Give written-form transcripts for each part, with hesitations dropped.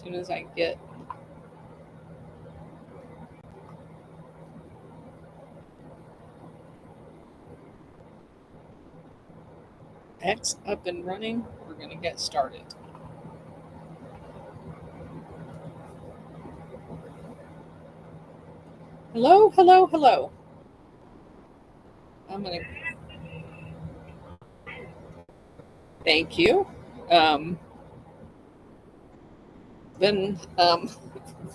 soon as I get X up and running, we're going to get started. Hello, hello, hello. I'm going to thank you. Been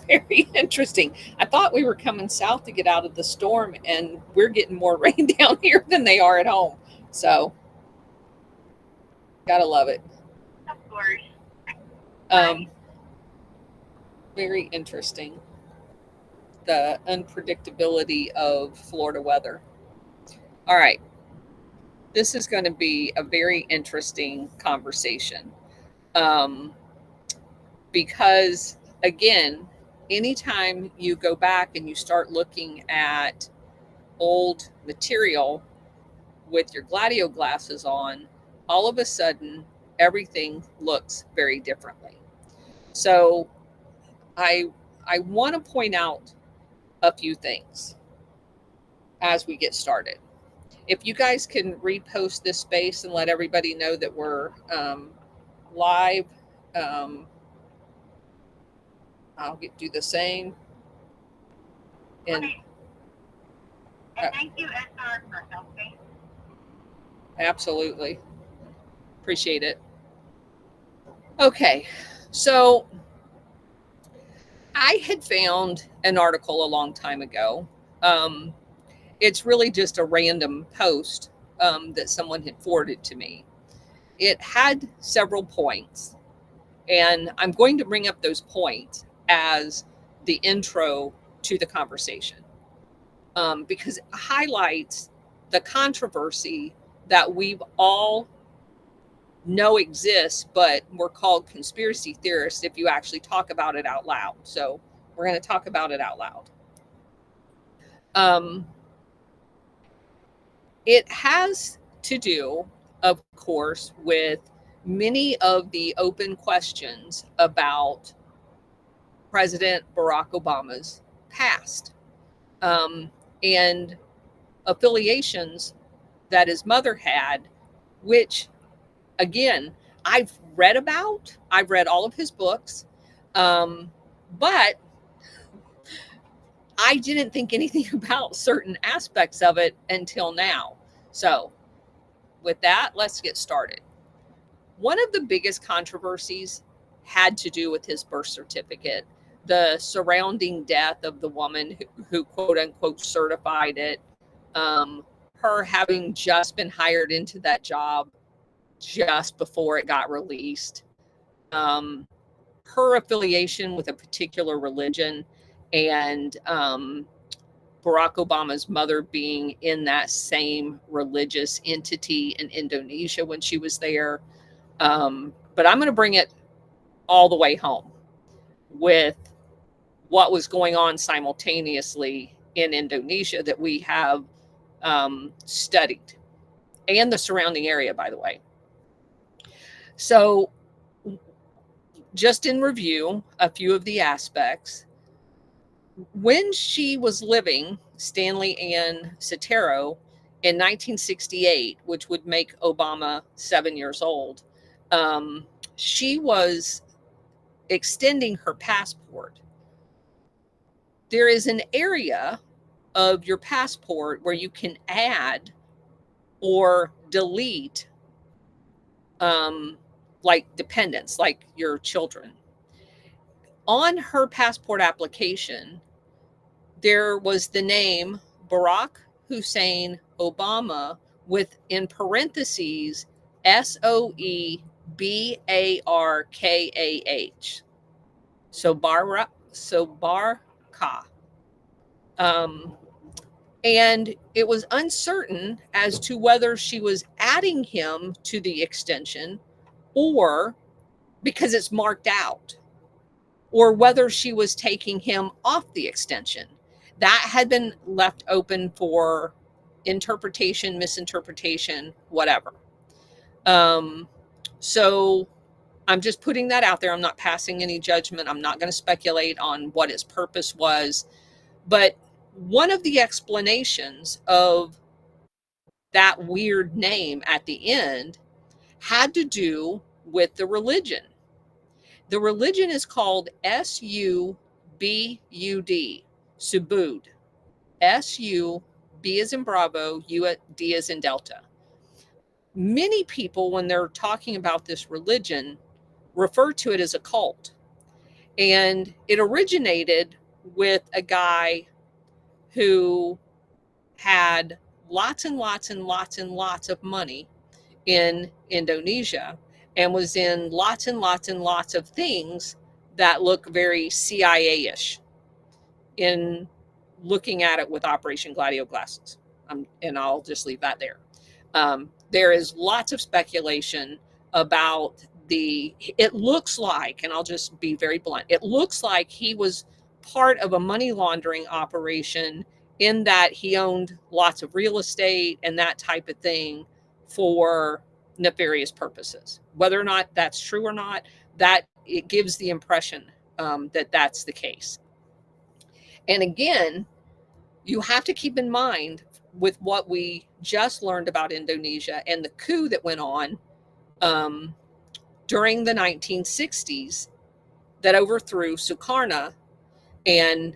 very interesting. I thought we were coming south to get out of the storm, and we're getting more rain down here than they are at home. So, gotta love it. Of course. Um, very interesting. The unpredictability of Florida weather. All right. This is going to be a very interesting conversation. Because, again, anytime you go back and you start looking at old material with your Gladio glasses on, all of a sudden everything looks very differently. So I want to point out a few things as we get started. If you guys can repost this space and let everybody know that we're live, I'll do the same. And okay. And thank you, Esther, for helping. Absolutely. Appreciate it. Okay, so I had found an article a long time ago. It's really just a random post that someone had forwarded to me. It had several points, and I'm going to bring up those points as the intro to the conversation because it highlights the controversy that we've all know exists, but we're called conspiracy theorists if you actually talk about it out loud. So we're going to talk about it out loud. It has to do, of course, with many of the open questions about President Barack Obama's past and affiliations that his mother had, which, again, I've read all of his books, but I didn't think anything about certain aspects of it until now. So with that, let's get started. One of the biggest controversies had to do with his birth certificate, the surrounding death of the woman who quote unquote certified it, her having just been hired into that job just before it got released, her affiliation with a particular religion, and Barack Obama's mother being in that same religious entity in Indonesia when she was there. But I'm going to bring it all the way home with what was going on simultaneously in Indonesia that we have studied, and the surrounding area, by the way. So just in review, a few of the aspects. When she was living, Stanley Ann Soetoro, in 1968, which would make Obama 7 years old, she was extending her passport. There is an area of your passport where you can add or delete like dependents, like your children. On her passport application, there was the name Barack Hussein Obama with, in parentheses, Soebarkah. Soebarkah. And it was uncertain as to whether she was adding him to the extension or because it's marked out, or whether she was taking him off the extension. That had been left open for interpretation, misinterpretation, whatever. So I'm just putting that out there. I'm not passing any judgment. I'm not going to speculate on what its purpose was. But one of the explanations of that weird name at the end had to do with the religion. The religion is called S-U-B-U-D, Subud. S-U-B as in Bravo, U-D as in Delta. Many people, when they're talking about this religion, refer to it as a cult. And it originated with a guy who had lots and lots and lots and lots of money in Indonesia and was in lots and lots and lots of things that look very CIA-ish in looking at it with Operation Gladio Glasses. And I'll just leave that there. There is lots of speculation about it looks like, and I'll just be very blunt, it looks like he was part of a money laundering operation in that he owned lots of real estate and that type of thing for nefarious purposes. Whether or not that's true or not, that it gives the impression that that's the case. And again, you have to keep in mind with what we just learned about Indonesia and the coup that went on during the 1960s that overthrew Sukarno and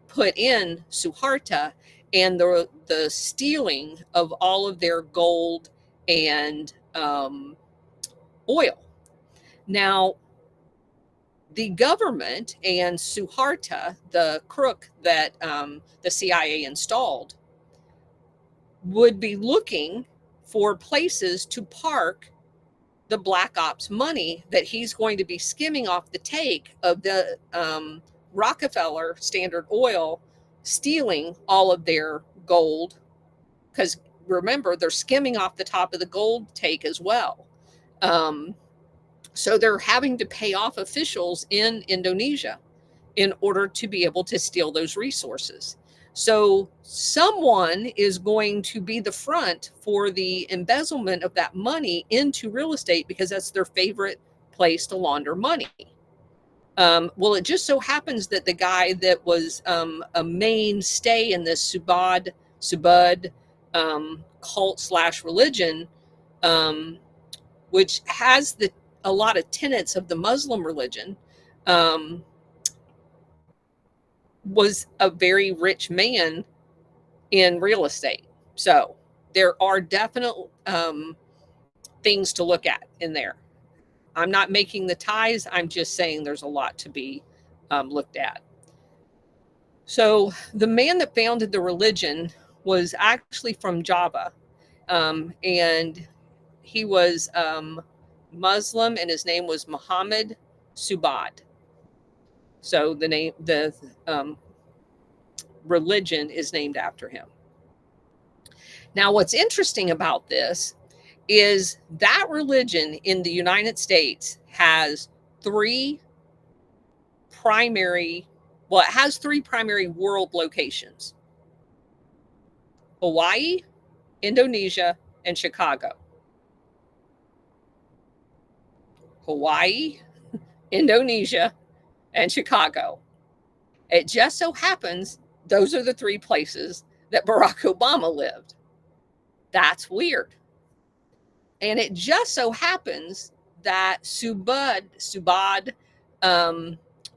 put in Suharto, and the stealing of all of their gold and oil. Now, the government and Suharto, the crook that the CIA installed, would be looking for places to park the black ops money that he's going to be skimming off the take of the Rockefeller Standard Oil, stealing all of their gold, because remember, they're skimming off the top of the gold take as well. So they're having to pay off officials in Indonesia in order to be able to steal those resources. So someone is going to be the front for the embezzlement of that money into real estate because that's their favorite place to launder money. Well, it just so happens that the guy that was a mainstay in this Subud cult / religion, which has a lot of tenets of the Muslim religion, was a very rich man in real estate. So there are definite things to look at in there. I'm not making the ties. I'm just saying there's a lot to be looked at. So the man that founded the religion was actually from Java, and he was Muslim, and his name was Muhammad Subud. So the religion is named after him. Now, what's interesting about this is that religion in the United States has three primary world locations: Hawaii, Indonesia, and Chicago. Hawaii, Indonesia, and Chicago. It just so happens those are the three places that Barack Obama lived. That's weird. And it just so happens that Subud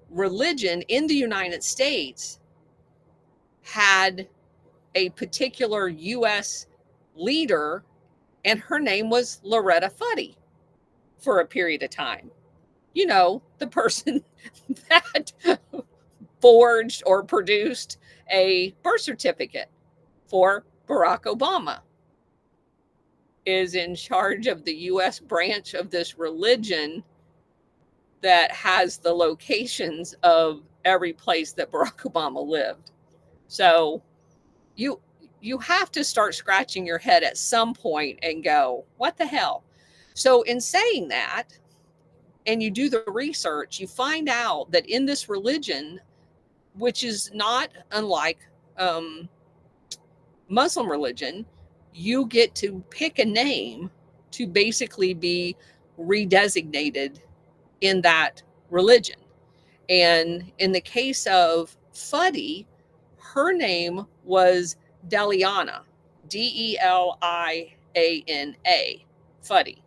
religion in the United States had a particular U.S. leader, and her name was Loretta Fuddy for a period of time. You know, the person that forged or produced a birth certificate for Barack Obama is in charge of the U.S. branch of this religion that has the locations of every place that Barack Obama lived. So you have to start scratching your head at some point and go, what the hell? So in saying that, and you do the research, you find out that in this religion, which is not unlike Muslim religion, you get to pick a name to basically be redesignated in that religion. And in the case of Fuddy, her name was Deliana, Deliana, Fuddy.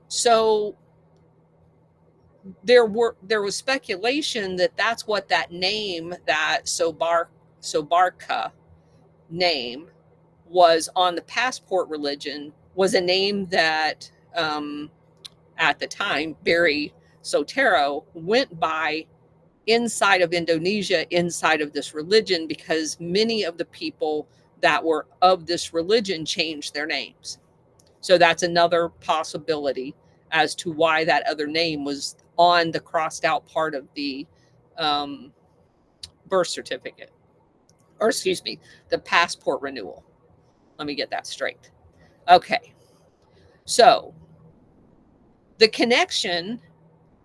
So there was speculation that that's what that name, that Sobarka name, was on the passport religion, was a name that at the time Barry Soetoro went by inside of Indonesia, inside of this religion, because many of the people that were of this religion changed their names. So that's another possibility as to why that other name was on the crossed out part of the birth certificate, or excuse me, the passport renewal. Let me get that straight. Okay. So the connection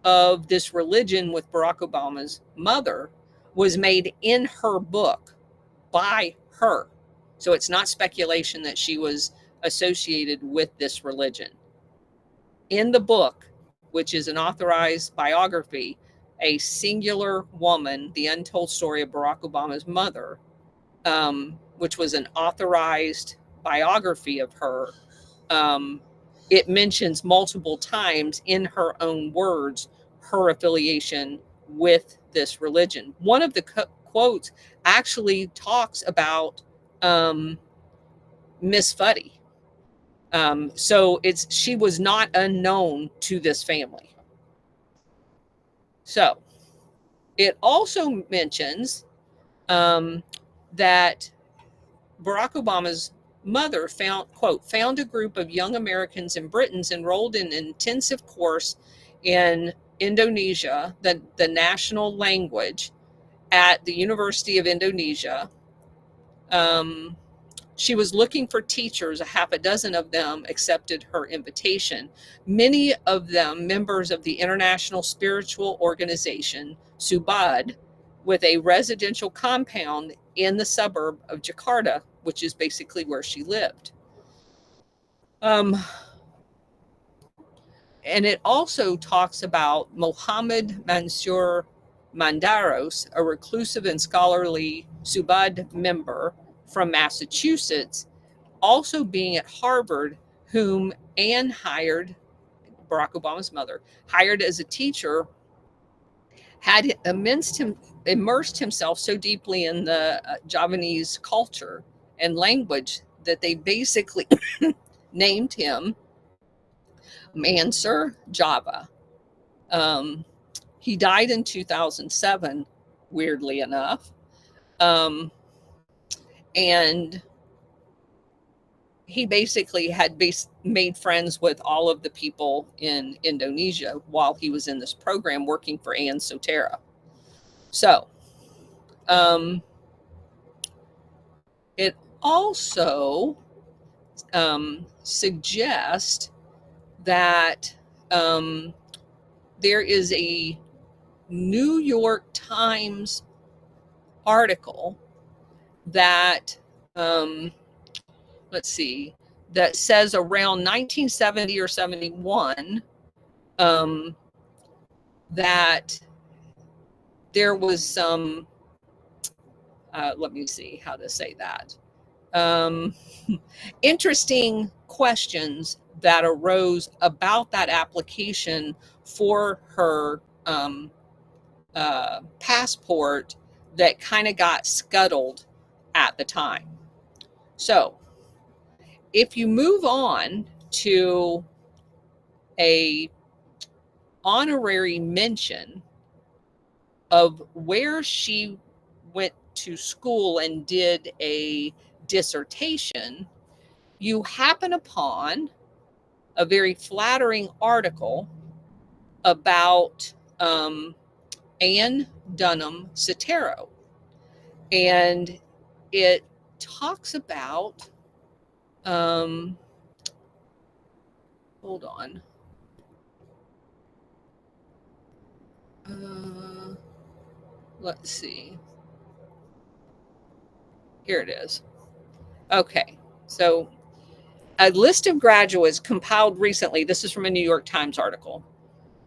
of this religion with Barack Obama's mother was made in her book by her. So it's not speculation that she was associated with this religion. In the book, which is an authorized biography, a singular woman, The Untold Story of Barack Obama's Mother, which was an authorized biography of her, it mentions multiple times in her own words her affiliation with this religion. One of the quotes actually talks about Miss Fuddy. So she was not unknown to this family. So it also mentions that Barack Obama's mother found a group of young Americans and Britons enrolled in an intensive course in Indonesia, the national language, at the University of Indonesia. She was looking for teachers. A half a dozen of them accepted her invitation. Many of them members of the International Spiritual Organization, Subud, with a residential compound in the suburb of Jakarta, which is basically where she lived. And it also talks about Mohammed Mansur Mandaros, a reclusive and scholarly Subud member from Massachusetts, also being at Harvard, whom Anne hired, Barack Obama's mother, hired as a teacher, had immersed himself so deeply in the Javanese culture and language that they basically named him Mansur Java. He died in 2007, weirdly enough. And he basically had made friends with all of the people in Indonesia while he was in this program working for Anne Soetoro. So it also suggests that there is a New York Times article that let's see, that says around 1970 or 71 that there was some let me see how to say that, interesting questions that arose about that application for her passport that kind of got scuttled at the time. So if you move on to a honorary mention of where she went to school and did a dissertation, you happen upon a very flattering article about Anne Dunham Soetoro. And it talks about, hold on. Let's see. Here it is. Okay, so a list of graduates compiled recently, this is from a New York Times article,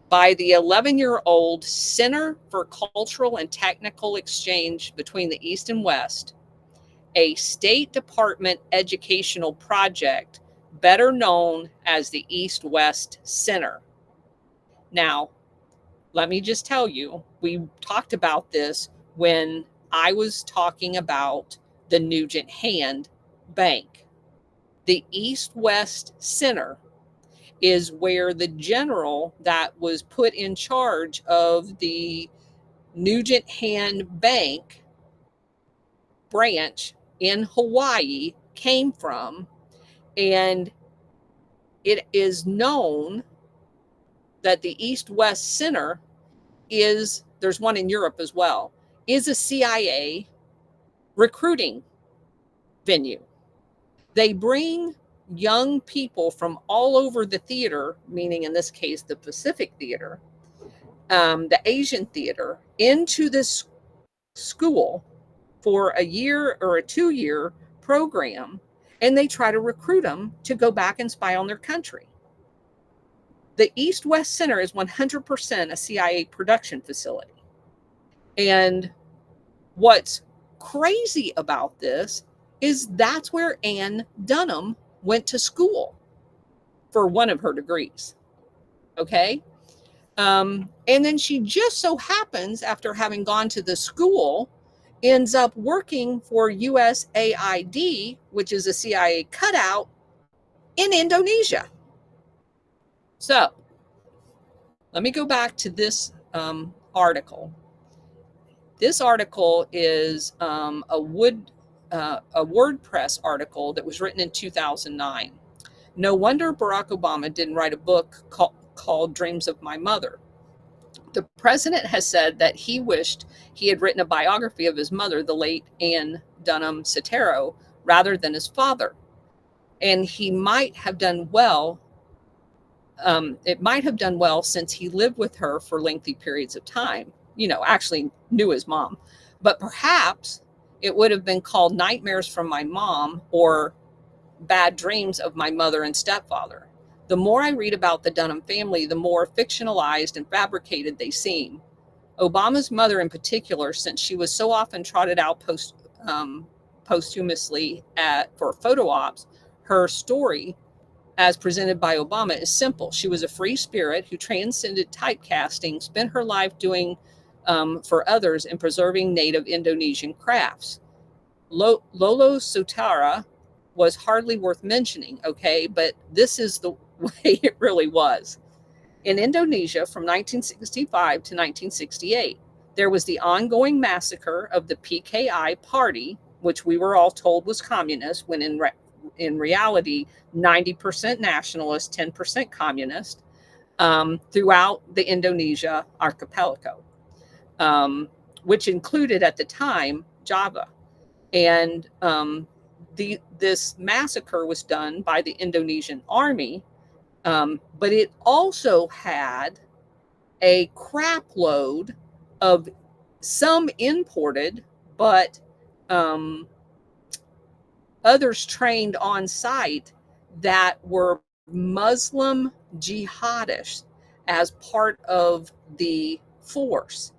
by the 11-year-old Center for Cultural and Technical Exchange between the East and West, a State Department educational project better known as the East-West Center. Now, let me just tell you, we talked about this when I was talking about the Nugent Hand Bank. The East-West Center is where the general that was put in charge of the Nugent Hand Bank branch in Hawaii came from. And it is known that the East-West Center is, there's one in Europe as well, is a CIA recruiting venue. They bring young people from all over the theater, meaning in this case, the Pacific Theater, the Asian Theater, into this school for a year or a 2-year program, and they try to recruit them to go back and spy on their country. The East-West Center is 100% a CIA production facility. And what's crazy about this is that's where Ann Dunham went to school for one of her degrees. Okay. And then she just so happens, after having gone to the school, ends up working for USAID, which is a CIA cutout in Indonesia. So let me go back to this article. This article is a WordPress article that was written in 2009. No wonder Barack Obama didn't write a book called Dreams of My Mother. The president has said that he wished he had written a biography of his mother, the late Ann Dunham Soetoro, rather than his father. And he might have done well. It might have done well since he lived with her for lengthy periods of time. Actually knew his mom. But perhaps it would have been called Nightmares from My Mom or Bad Dreams of My Mother and Stepfather. The more I read about the Dunham family, the more fictionalized and fabricated they seem. Obama's mother in particular, since she was so often trotted out posthumously for photo ops, her story as presented by Obama is simple. She was a free spirit who transcended typecasting, spent her life doing for others and preserving native Indonesian crafts. Lolo Soetoro was hardly worth mentioning, okay, but this is the way it really was. In Indonesia from 1965 to 1968, there was the ongoing massacre of the PKI party, which we were all told was communist, when in reality, 90% nationalist, 10% communist, throughout the Indonesia archipelago, which included at the time Java. And this massacre was done by the Indonesian army, but it also had a crap load of some imported, but others trained on site that were Muslim jihadists as part of the force.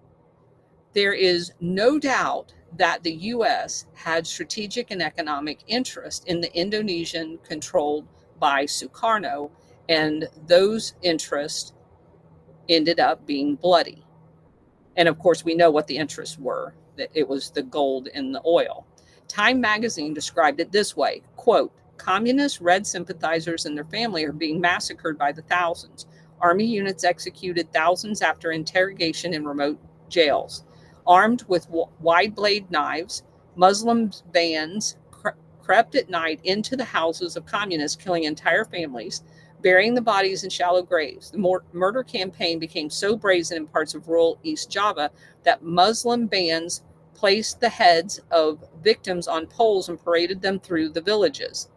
There is no doubt that the U.S. had strategic and economic interest in the Indonesian controlled by Sukarno, and those interests ended up being bloody. And of course, we know what the interests were, that it was the gold and the oil. Time magazine described it this way, quote, communist red sympathizers and their family are being massacred by the thousands. Army units executed thousands after interrogation in remote jails. Armed with wide blade knives, Muslim bands crept at night into the houses of communists, killing entire families, burying the bodies in shallow graves. The murder campaign became so brazen in parts of rural East Java that Muslim bands placed the heads of victims on poles and paraded them through the villages.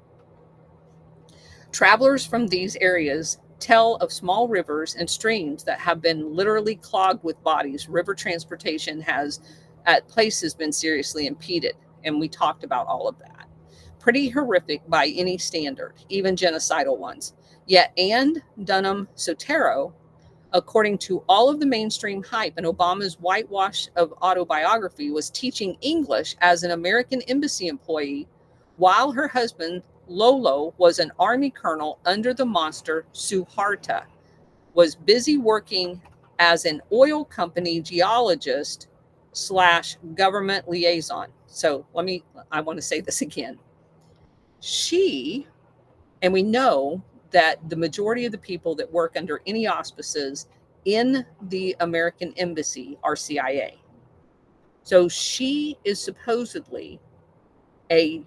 Travelers from these areas tell of small rivers and streams that have been literally clogged with bodies. River transportation has at places been seriously impeded, and we talked about all of that. Pretty horrific by any standard, even genocidal ones. Yet Ann Dunham Soetoro According to all of the mainstream hype, and Obama's whitewash of autobiography was teaching English as an American embassy employee, while her husband, Lolo, was an Army colonel under the monster Suharto, was busy working as an oil company geologist / government liaison. So I want to say this again. And we know that the majority of the people that work under any auspices in the American embassy are CIA. So she is supposedly a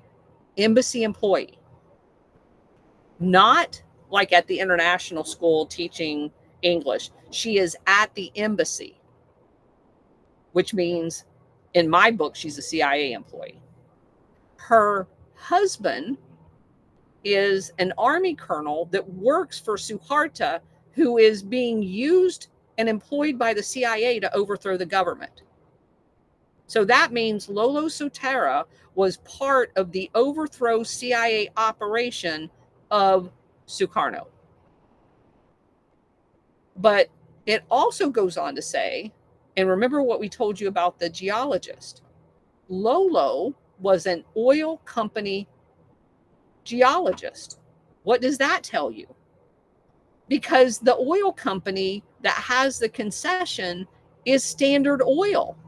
embassy employee, not like at the international school teaching English. She is at the embassy, which means in my book, she's a CIA employee. Her husband is an Army colonel that works for Suharto, who is being used and employed by the CIA to overthrow the government. So that means Lolo Soetoro was part of the overthrow CIA operation of Sukarno. But it also goes on to say, and remember what we told you about the geologist. Lolo was an oil company geologist. What does that tell you? Because the oil company that has the concession is Standard Oil.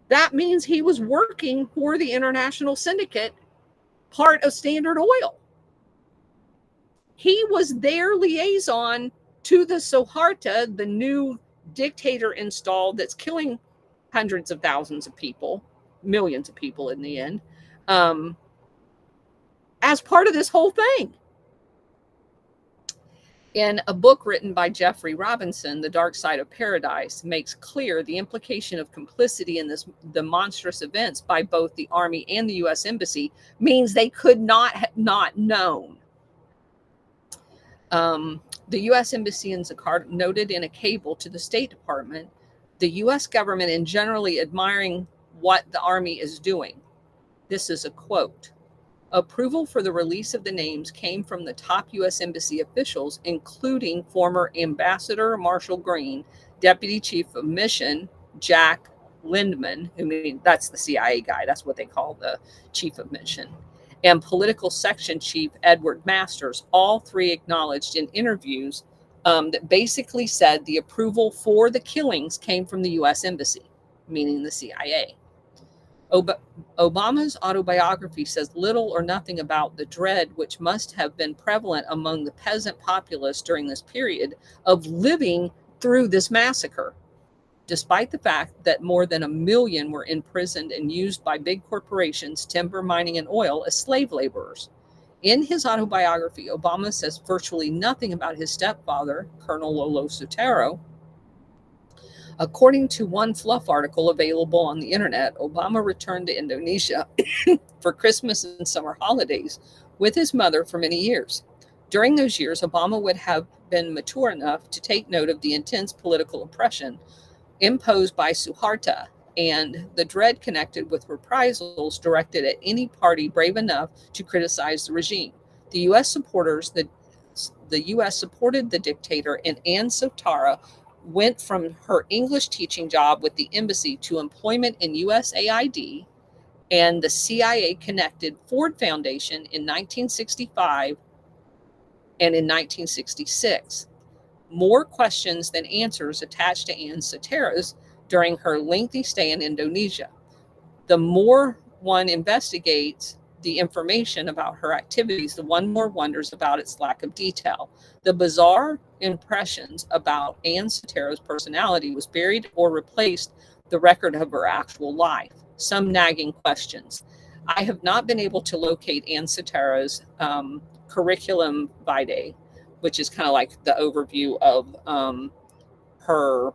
That means he was working for the international syndicate, part of Standard Oil. He was their liaison to the Suharto, the new dictator installed that's killing hundreds of thousands of people, millions of people in the end, as part of this whole thing. In a book written by Jeffrey Robinson, The Dark Side of Paradise makes clear the implication of complicity in the monstrous events by both the Army and the U.S. Embassy means they could not have not known. The U.S. Embassy in Jakarta noted in a cable to the State Department, the U.S. government in generally admiring what the Army is doing. This is a quote. Approval for the release of the names came from the top U.S. Embassy officials, including former Ambassador Marshall Green, Deputy Chief of Mission Jack Lindman, that's the CIA guy, that's what they call the Chief of Mission, and Political Section Chief Edward Masters. All three acknowledged in interviews that basically said the approval for the killings came from the U.S. Embassy, meaning the CIA. Obama's autobiography says little or nothing about the dread which must have been prevalent among the peasant populace during this period of living through this massacre, despite the fact that more than 1 million were imprisoned and used by big corporations, timber, mining, and oil as slave laborers. In his autobiography, Obama says virtually nothing about his stepfather, Colonel Lolo Soetoro. According to one fluff article available on the internet, Obama returned to Indonesia for Christmas and summer holidays with his mother for many years. During those years, Obama would have been mature enough to take note of the intense political oppression imposed by Suharto and the dread connected with reprisals directed at any party brave enough to criticize the regime. The U.S. supported the dictator, and Ann Soetoro went from her English teaching job with the embassy to employment in USAID and the CIA-connected Ford Foundation in 1965 and in 1966. More questions than answers attached to Ann Soetoro's during her lengthy stay in Indonesia. The more one investigates the information about her activities, the one more wonders about its lack of detail. The bizarre impressions about Ann Soetoro's personality was buried or replaced the record of her actual life. Some nagging questions. I have not been able to locate Ann Soetoro's curriculum vitae, which is kind of like the overview of her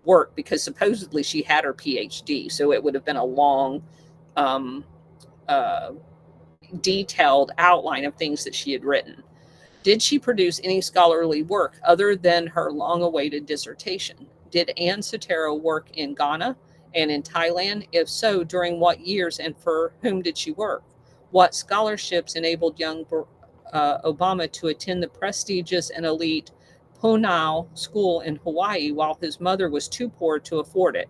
work, because supposedly she had her PhD, so it would have been a long detailed outline of things that she had written. Did she produce any scholarly work other than her long-awaited dissertation? Did Ann Soetoro work in Ghana and in Thailand? If so, during what years and for whom did she work? What scholarships enabled young Obama to attend the prestigious and elite Honau School in Hawaii while his mother was too poor to afford it.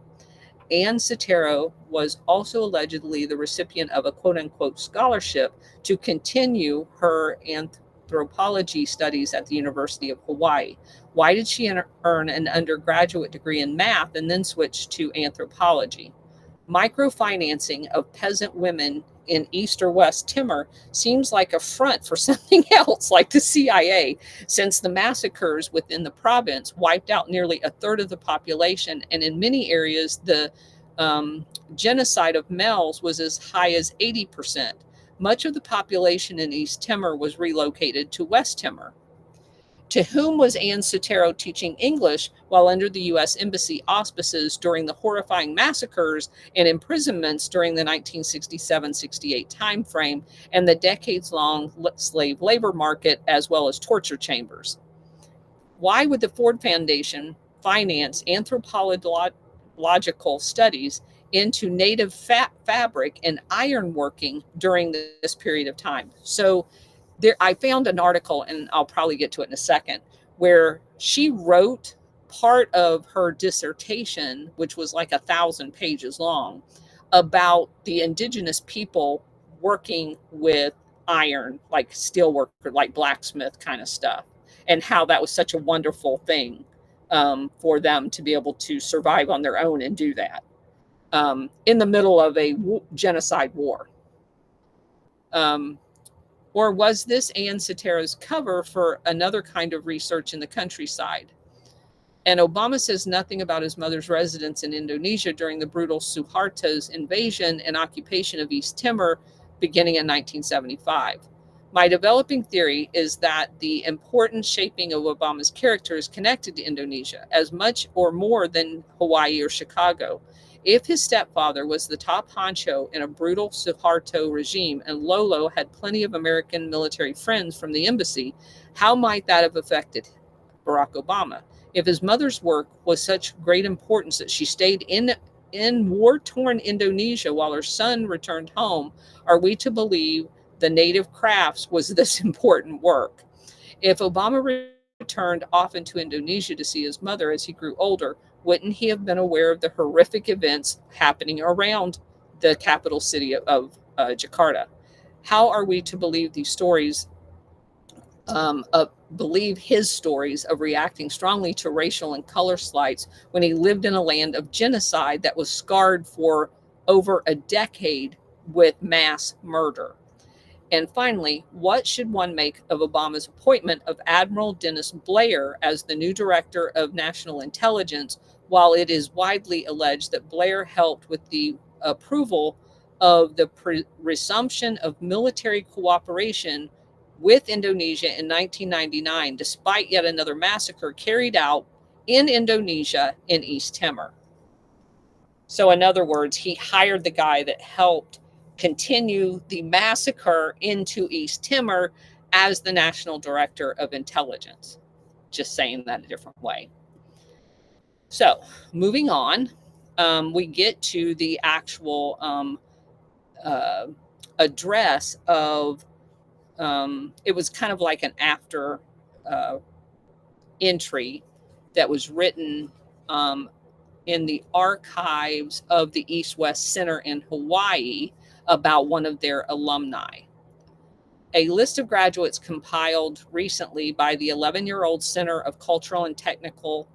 Anne Soetoro was also allegedly the recipient of a quote unquote scholarship to continue her anthropology studies at the University of Hawaii. Why did she earn an undergraduate degree in math and then switch to anthropology? Microfinancing of peasant women in East or West Timor seems like a front for something else, like the CIA, since the massacres within the province wiped out nearly a third of the population, and in many areas, the genocide of males was as high as 80%. Much of the population in East Timor was relocated to West Timor. To whom was Anne Soetoro teaching English while under the U.S. Embassy auspices during the horrifying massacres and imprisonments during the 1967-68 timeframe and the decades-long slave labor market, as well as torture chambers? Why would the Ford Foundation finance anthropological studies into native fabric and ironworking during this period of time? So I found an article, and I'll probably get to it in a second, where she wrote part of her dissertation, which was like 1,000 pages long, about the indigenous people working with iron, like steel worker, like blacksmith kind of stuff, and how that was such a wonderful thing for them to be able to survive on their own and do that in the middle of a genocide war. Or was this Anne Soetoro's cover for another kind of research in the countryside? And Obama says nothing about his mother's residence in Indonesia during the brutal Suharto's invasion and occupation of East Timor beginning in 1975. My developing theory is that the important shaping of Obama's character is connected to Indonesia as much or more than Hawaii or Chicago. If his stepfather was the top honcho in a brutal Suharto regime and Lolo had plenty of American military friends from the embassy, how might that have affected Barack Obama? If his mother's work was such great importance that she stayed in war-torn Indonesia while her son returned home, are we to believe the native crafts was this important work? If Obama returned often to Indonesia to see his mother as he grew older, wouldn't he have been aware of the horrific events happening around the capital city of Jakarta? How are we to believe these stories, believe his stories of reacting strongly to racial and color slights when he lived in a land of genocide that was scarred for over a decade with mass murder? And finally, what should one make of Obama's appointment of Admiral Dennis Blair as the new director of national intelligence, while it is widely alleged that Blair helped with the approval of the resumption of military cooperation with Indonesia in 1999, despite yet another massacre carried out in Indonesia in East Timor? So in other words, he hired the guy that helped continue the massacre into East Timor as the national director of intelligence. Just saying that a different way. So moving on, we get to the actual address of, it was kind of like an after entry that was written in the archives of the East-West Center in Hawaii about one of their alumni. A list of graduates compiled recently by the 11-year-old Center of Cultural and Technical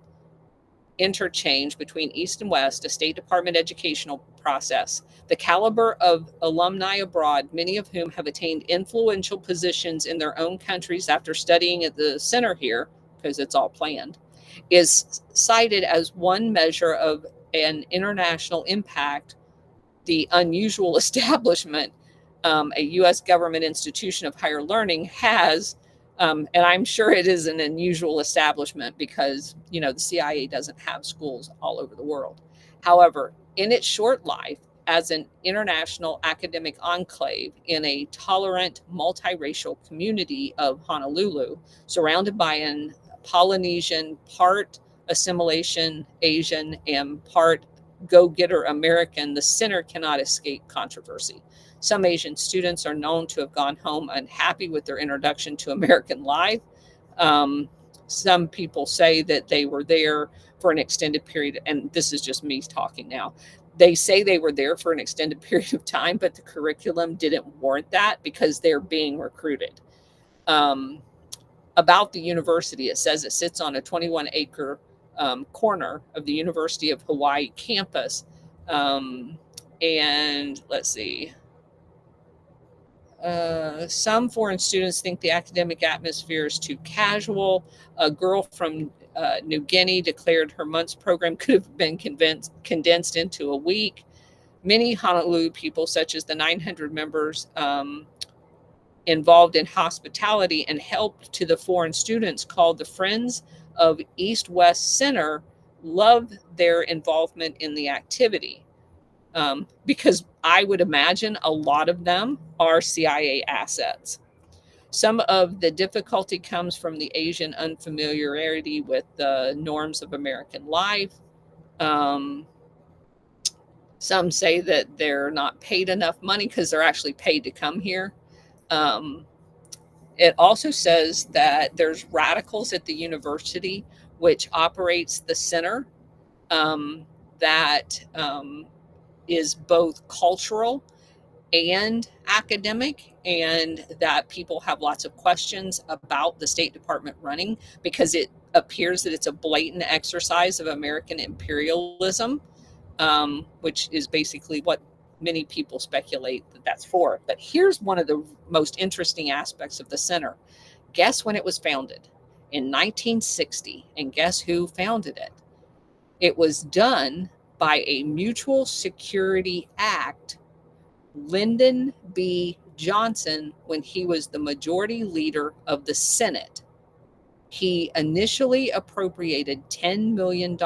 Interchange between East and West, a State Department educational process. The caliber of alumni abroad, many of whom have attained influential positions in their own countries after studying at the center here, because it's all planned, is cited as one measure of an international impact the unusual establishment, a U.S. government institution of higher learning, has, and I'm sure it is an unusual establishment because, you know, the CIA doesn't have schools all over the world. However, in its short life as an international academic enclave in a tolerant, multiracial community of Honolulu, surrounded by an Polynesian, part assimilation Asian, and part go-getter American, the center cannot escape controversy. Some Asian students are known to have gone home unhappy with their introduction to American life. Some people say that they were there for an extended period, and this is just me talking now. They say they were there for an extended period of time, but the curriculum didn't warrant that because they're being recruited. About the university, it says it sits on a 21-acre corner of the University of Hawaii campus. And let's see. Some foreign students think the academic atmosphere is too casual. A girl from New Guinea declared her month's program could have been condensed into a week. Many Honolulu people, such as the 900 members involved in hospitality and help to the foreign students called the Friends of East-West Center, love their involvement in the activity. Because I would imagine a lot of them are CIA assets. Some of the difficulty comes from the Asian unfamiliarity with the norms of American life. Some say that they're not paid enough money because they're actually paid to come here. It also says that there's radicals at the university, which operates the center, that is both cultural and academic, and that people have lots of questions about the State Department running because it appears that it's a blatant exercise of American imperialism, which is basically what many people speculate that that's for. But here's one of the most interesting aspects of the center. Guess when it was founded? In 1960. And guess who founded it? It was done by a Mutual Security Act, Lyndon B. Johnson, when he was the majority leader of the Senate. He initially appropriated $10 million,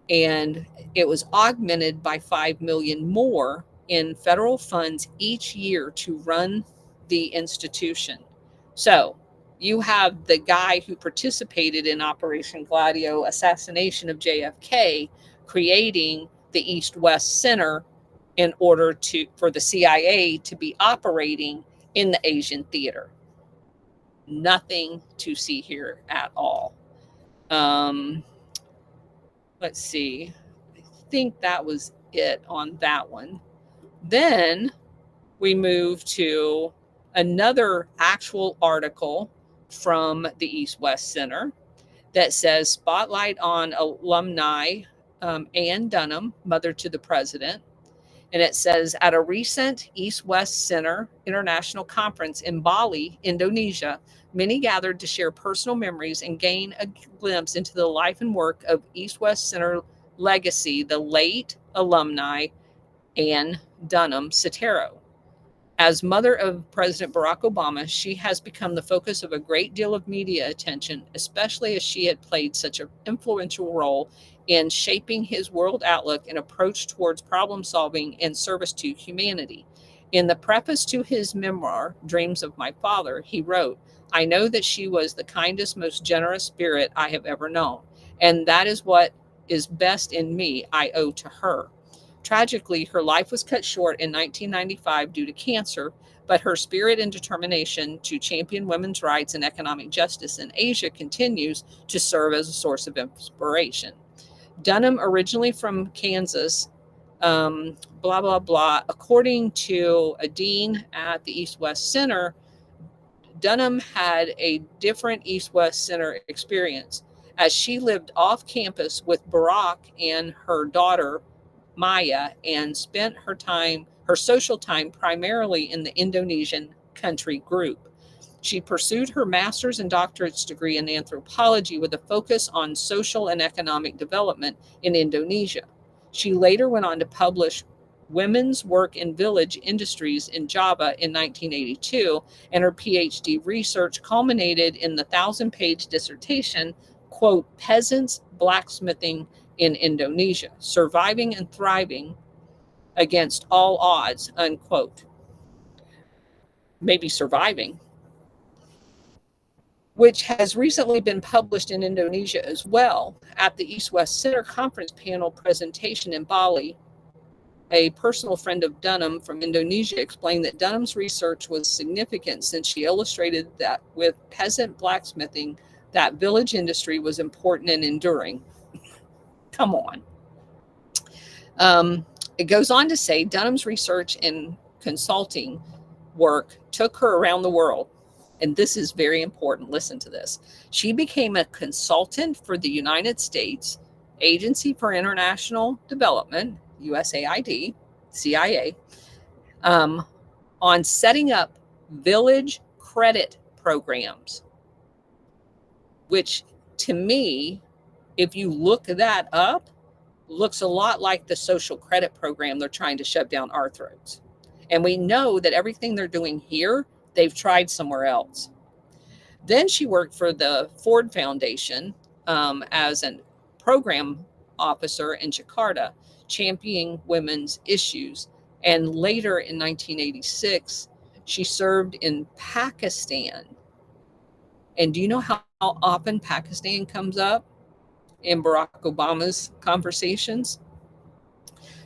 and it was augmented by $5 million more in federal funds each year to run the institution. So you have the guy who participated in Operation Gladio, assassination of JFK, creating the East-West Center in order for the CIA to be operating in the Asian theater. Nothing to see here at all. Let's see. I think that was it on that one. Then we move to another actual article from the East-West Center that says spotlight on alumni Ann Dunham, mother to the president. And it says at a recent East-West Center International Conference in Bali, Indonesia, many gathered to share personal memories and gain a glimpse into the life and work of East-West Center legacy, the late alumni Ann Dunham Soetoro. As mother of President Barack Obama, she has become the focus of a great deal of media attention, especially as she had played such an influential role in shaping his world outlook and approach towards problem solving and service to humanity. In the preface to his memoir, Dreams of My Father, he wrote, "I know that she was the kindest, most generous spirit I have ever known, and that is what is best in me I owe to her. Tragically, her life was cut short in 1995 due to cancer, but her spirit and determination to champion women's rights and economic justice in Asia continues to serve as a source of inspiration." Dunham, originally from Kansas, blah, blah, blah. According to a dean at the East-West Center, Dunham had a different East-West Center experience as she lived off campus with Barack and her daughter, Maya, and spent her social time primarily in the Indonesian country group. She pursued her master's and doctorate's degree in anthropology with a focus on social and economic development in Indonesia. She later went on to publish Women's Work in Village Industries in Java in 1982, and her PhD research culminated in the 1,000-page dissertation, quote, Peasants Blacksmithing in Indonesia, Surviving and Thriving Against All Odds, unquote. Maybe surviving. Which has recently been published in Indonesia as well. At the East-West Center conference panel presentation in Bali, a personal friend of Dunham from Indonesia explained that Dunham's research was significant since she illustrated that with peasant blacksmithing, that village industry was important and enduring. Come on. It goes on to say Dunham's research and consulting work took her around the world. And this is very important. Listen to this. She became a consultant for the United States Agency for International Development, USAID, CIA, on setting up village credit programs, which to me, if you look that up, looks a lot like the social credit program they're trying to shove down our throats. And we know that everything they're doing here, they've tried somewhere else. Then she worked for the Ford Foundation as a program officer in Jakarta, championing women's issues. And later in 1986, she served in Pakistan. And do you know how often Pakistan comes up in Barack Obama's conversations?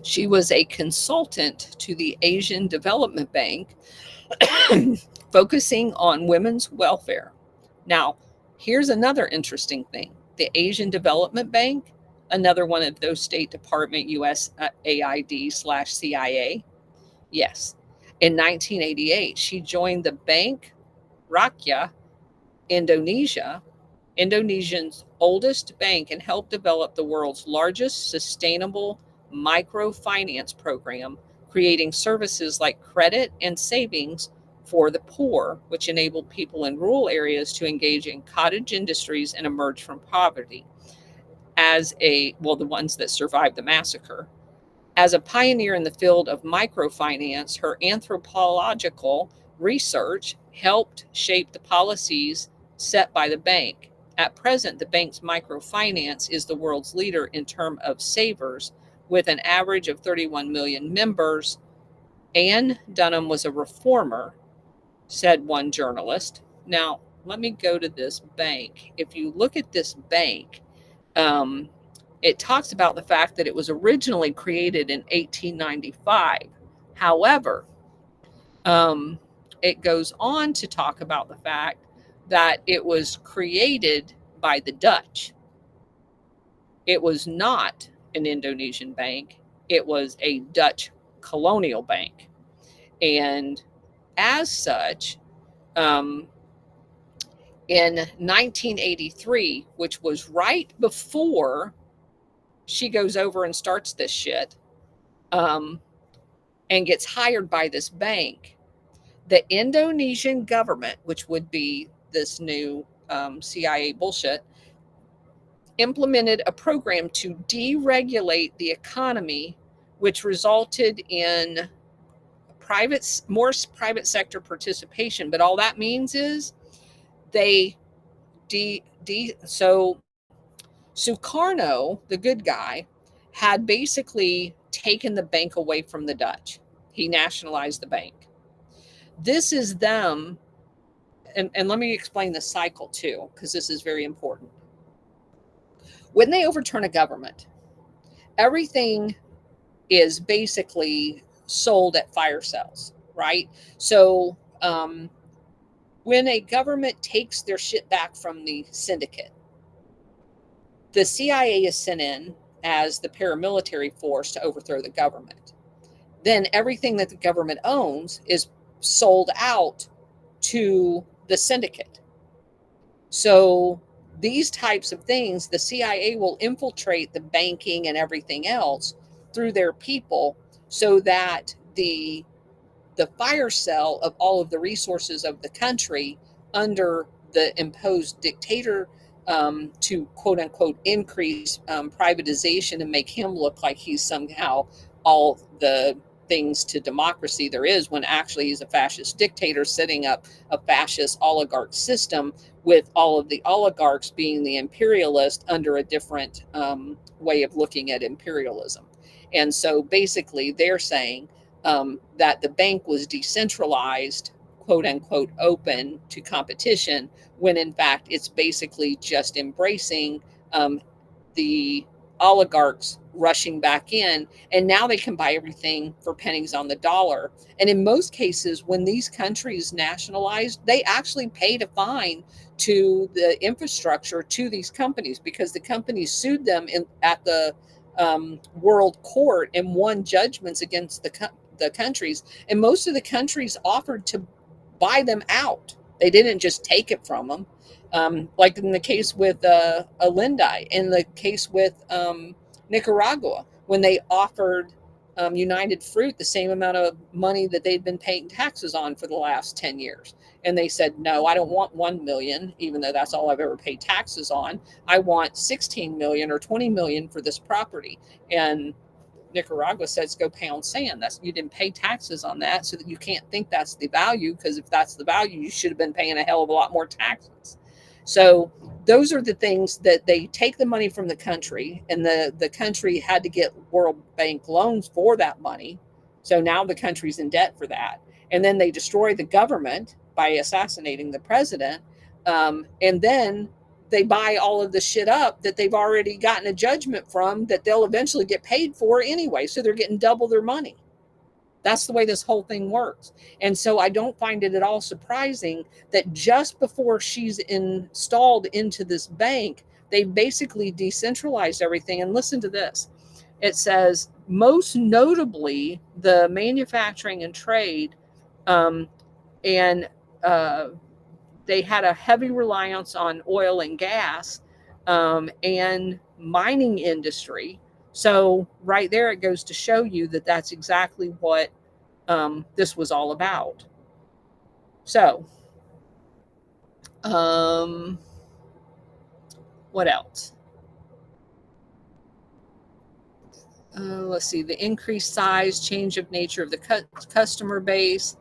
She was a consultant to the Asian Development Bank, focusing on women's welfare. Now, here's another interesting thing. The Asian Development Bank, another one of those State Department USAID/CIA. Yes. In 1988, she joined the Bank Rakyat Indonesia, Indonesia's oldest bank, and helped develop the world's largest sustainable microfinance program, creating services like credit and savings for the poor, which enabled people in rural areas to engage in cottage industries and emerge from poverty. The ones that survived the massacre. As a pioneer in the field of microfinance, her anthropological research helped shape the policies set by the bank. At present, the bank's microfinance is the world's leader in terms of savers, with an average of 31 million members. Anne Dunham was a reformer, said one journalist. Now, let me go to this bank. If you look at this bank, it talks about the fact that it was originally created in 1895. However, it goes on to talk about the fact that it was created by the Dutch. It was not an Indonesian bank. It was a Dutch colonial bank. And as such, in 1983, which was right before she goes over and starts this shit, and gets hired by this bank, the Indonesian government, which would be this new CIA bullshit, implemented a program to deregulate the economy, which resulted in more private sector participation. But all that means is so Sukarno, the good guy, had basically taken the bank away from the Dutch. He nationalized the bank. This is them, and let me explain the cycle too, because this is very important. When they overturn a government, everything is basically sold at fire sales, right? So when a government takes their shit back from the syndicate, the CIA is sent in as the paramilitary force to overthrow the government. Then everything that the government owns is sold out to the syndicate. So these types of things, the CIA will infiltrate the banking and everything else through their people, so that the fire sale of all of the resources of the country under the imposed dictator, to quote unquote increase privatization and make him look like he's somehow all the things to democracy there is, when actually he's a fascist dictator setting up a fascist oligarch system, with all of the oligarchs being the imperialist under a different way of looking at imperialism. And so basically they're saying that the bank was decentralized, quote unquote, open to competition, when in fact it's basically just embracing the oligarchs rushing back in, and now they can buy everything for pennies on the dollar. And in most cases, when these countries nationalized, they actually paid a fine to the infrastructure to these companies, because the companies sued them at the world court and won judgments against the countries. And most of the countries offered to buy them out. They didn't just take it from them. Like in the case with Allende, in the case with Nicaragua, when they offered United Fruit the same amount of money that they'd been paying taxes on for the last 10 years. And they said, no, I don't want 1 million, even though that's all I've ever paid taxes on. I want 16 million or 20 million for this property. And Nicaragua says, go pound sand. That's, you didn't pay taxes on that, so that you can't think that's the value, because if that's the value, you should have been paying a hell of a lot more taxes. So those are the things that they take the money from the country, and the country had to get World Bank loans for that money. So now the country's in debt for that. And then they destroy the government by assassinating the president. And then they buy all of the shit up that they've already gotten a judgment from that they'll eventually get paid for anyway. So they're getting double their money. That's the way this whole thing works. And so I don't find it at all surprising that just before she's installed into this bank, they basically decentralized everything. And listen to this. It says, most notably, the manufacturing and trade, and they had a heavy reliance on oil and gas, and mining industry. So right there, it goes to show you that that's exactly what this was all about. So what else? Let's see, the increased size, change of nature of the customer base.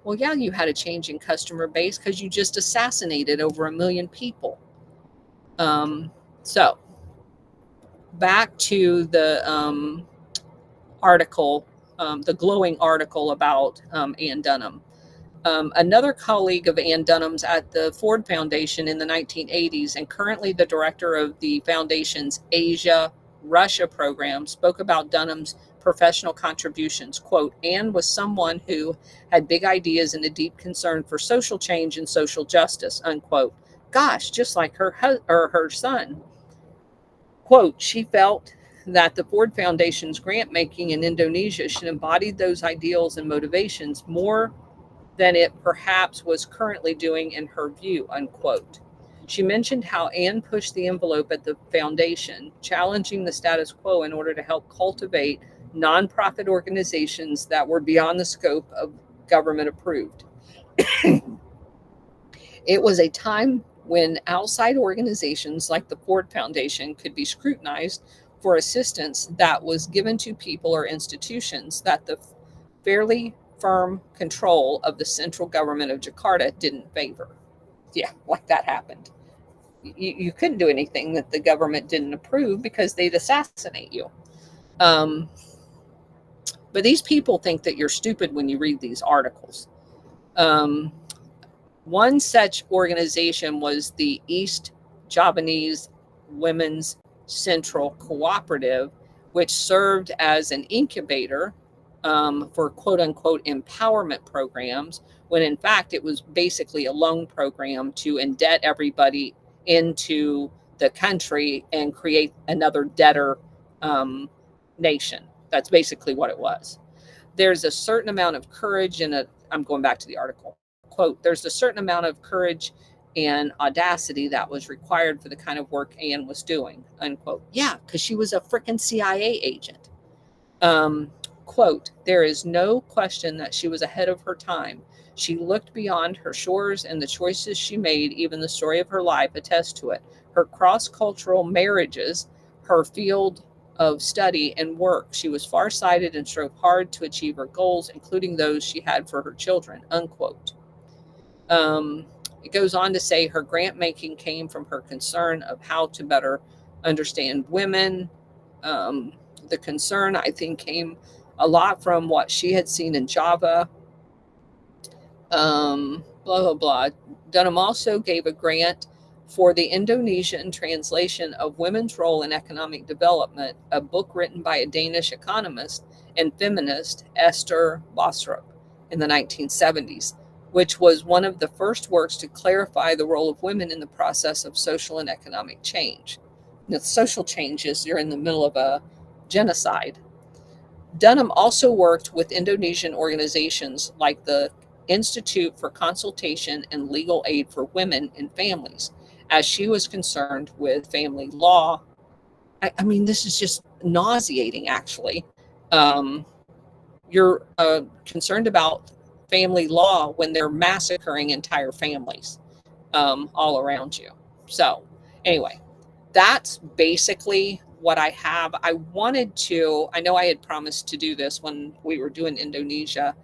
Well, yeah, you had a change in customer base because you just assassinated over 1 million people. So back to the article, the glowing article about Ann Dunham. Another colleague of Ann Dunham's at the Ford Foundation in the 1980s, and currently the director of the foundation's Asia-Russia program, spoke about Dunham's professional contributions. Quote, Ann was someone who had big ideas and a deep concern for social change and social justice, unquote. Gosh, just like her son. Quote, she felt that the Ford Foundation's grant making in Indonesia should embody those ideals and motivations more than it perhaps was currently doing in her view, unquote. She mentioned how Ann pushed the envelope at the foundation, challenging the status quo in order to help cultivate nonprofit organizations that were beyond the scope of government approved. It was a time when outside organizations like the Ford Foundation could be scrutinized for assistance that was given to people or institutions that the fairly firm control of the central government of Jakarta didn't favor. Yeah, like that happened. You couldn't do anything that the government didn't approve because they'd assassinate you. But these people think that you're stupid when you read these articles. One such organization was the East Javanese Women's Central Cooperative, which served as an incubator for quote unquote empowerment programs, when in fact it was basically a loan program to indebt everybody into the country and create another debtor nation. That's basically what it was. There's a certain amount of courage in I'm going back to the article. Quote, there's a certain amount of courage and audacity that was required for the kind of work Ann was doing, unquote. Yeah, because she was a freaking CIA agent. Quote, there is no question that she was ahead of her time. She looked beyond her shores, and the choices she made, even the story of her life, attest to it. Her cross-cultural marriages, her field of study and work. She was farsighted and strove hard to achieve her goals, including those she had for her children, unquote. It goes on to say her grant making came from her concern of how to better understand women. The concern, I think, came a lot from what she had seen in Java. Blah, blah, blah. Dunham also gave a grant for the Indonesian translation of Women's Role in Economic Development, a book written by a Danish economist and feminist, Esther Bostrup, in the 1970s, which was one of the first works to clarify the role of women in the process of social and economic change. The social changes, you're in the middle of a genocide. Dunham also worked with Indonesian organizations like the Institute for Consultation and Legal Aid for Women and Families, as she was concerned with family law. I mean, this is just nauseating, actually. You're concerned about family law when they're massacring entire families all around you. So, anyway, that's basically what I have. I know I had promised to do this when we were doing Indonesia,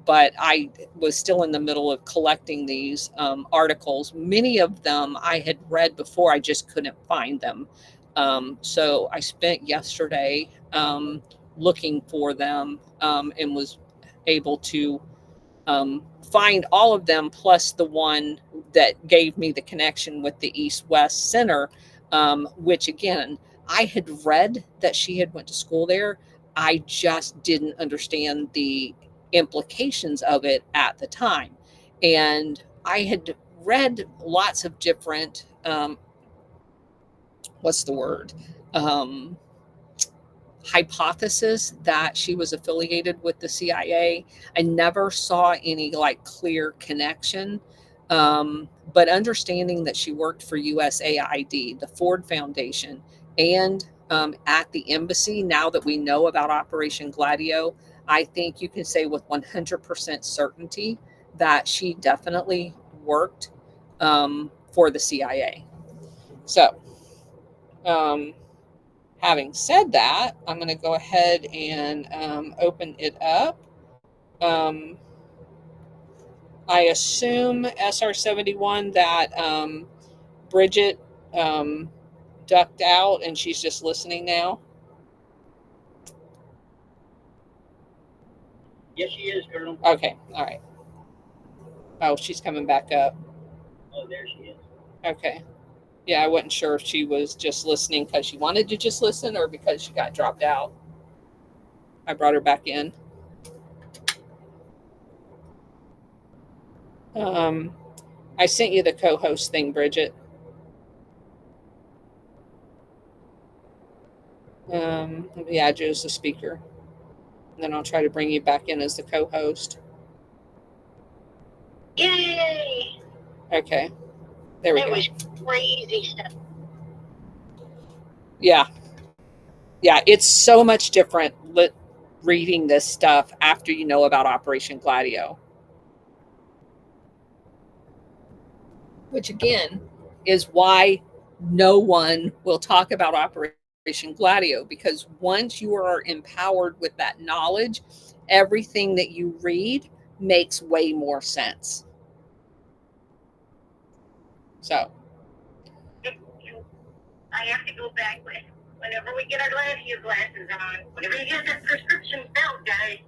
but I was still in the middle of collecting these articles. Many of them I had read before, I just couldn't find them. So I spent yesterday looking for them and was able to find all of them, plus the one that gave me the connection with the East-West Center, which again, I had read that she had went to school there. I just didn't understand the implications of it at the time. And I had read lots of different, what's the word? Hypothesis that she was affiliated with the CIA. I never saw any like clear connection, but understanding that she worked for USAID, the Ford Foundation, and at the embassy, now that we know about Operation Gladio, I think you can say with 100% certainty that she definitely worked for the CIA. So, having said that, I'm going to go ahead and open it up. I assume SR71 that Bridget ducked out and she's just listening now. Yes, she is, Colonel. Okay, all right. Oh, she's coming back up. Oh, there she is. Okay. Yeah, I wasn't sure if she was just listening because she wanted to just listen or because she got dropped out. I brought her back in. I sent you the co-host thing, Bridget. Let me add you as the speaker. And then I'll try to bring you back in as the co-host. Yay! Okay. There we go. That was crazy stuff. Yeah. Yeah, it's so much different reading this stuff after you know about Operation Gladio. Which again is why no one will talk about Operation Gladio, because once you are empowered with that knowledge, everything that you read makes way more sense. So I have to go back with whenever we get our Gladio glasses on. Whenever you get that prescription filled, guys,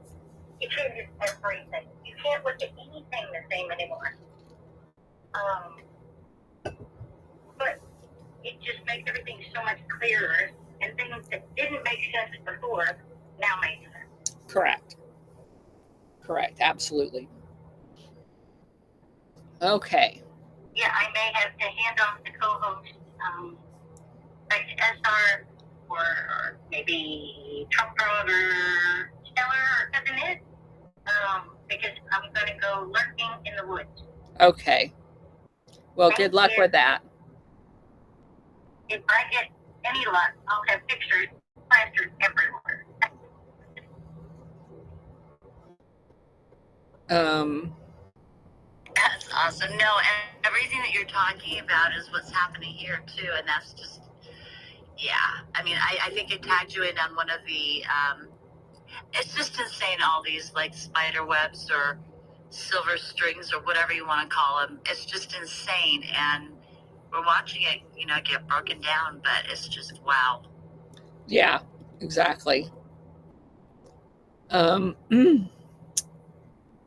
it changes everything. You can't look at anything the same anymore. But it just makes everything so much clearer, and things that didn't make sense before now make sense. Correct. Absolutely. Okay. Yeah, I may have to hand off the co-host back to SR or maybe truck driver Stellar or Cousin Ed, because I'm going to go lurking in the woods. Okay. Well, good luck with that. If I get any luck, I'll have pictures plastered everywhere. That's awesome. No, and everything that you're talking about is what's happening here too, and that's just, yeah. I mean, I think I tagged you in on one of the. It's just insane. All these like spider webs or silver strings or whatever you want to call them. It's just insane, and we're watching it, get broken down. But it's just wow. Yeah, exactly.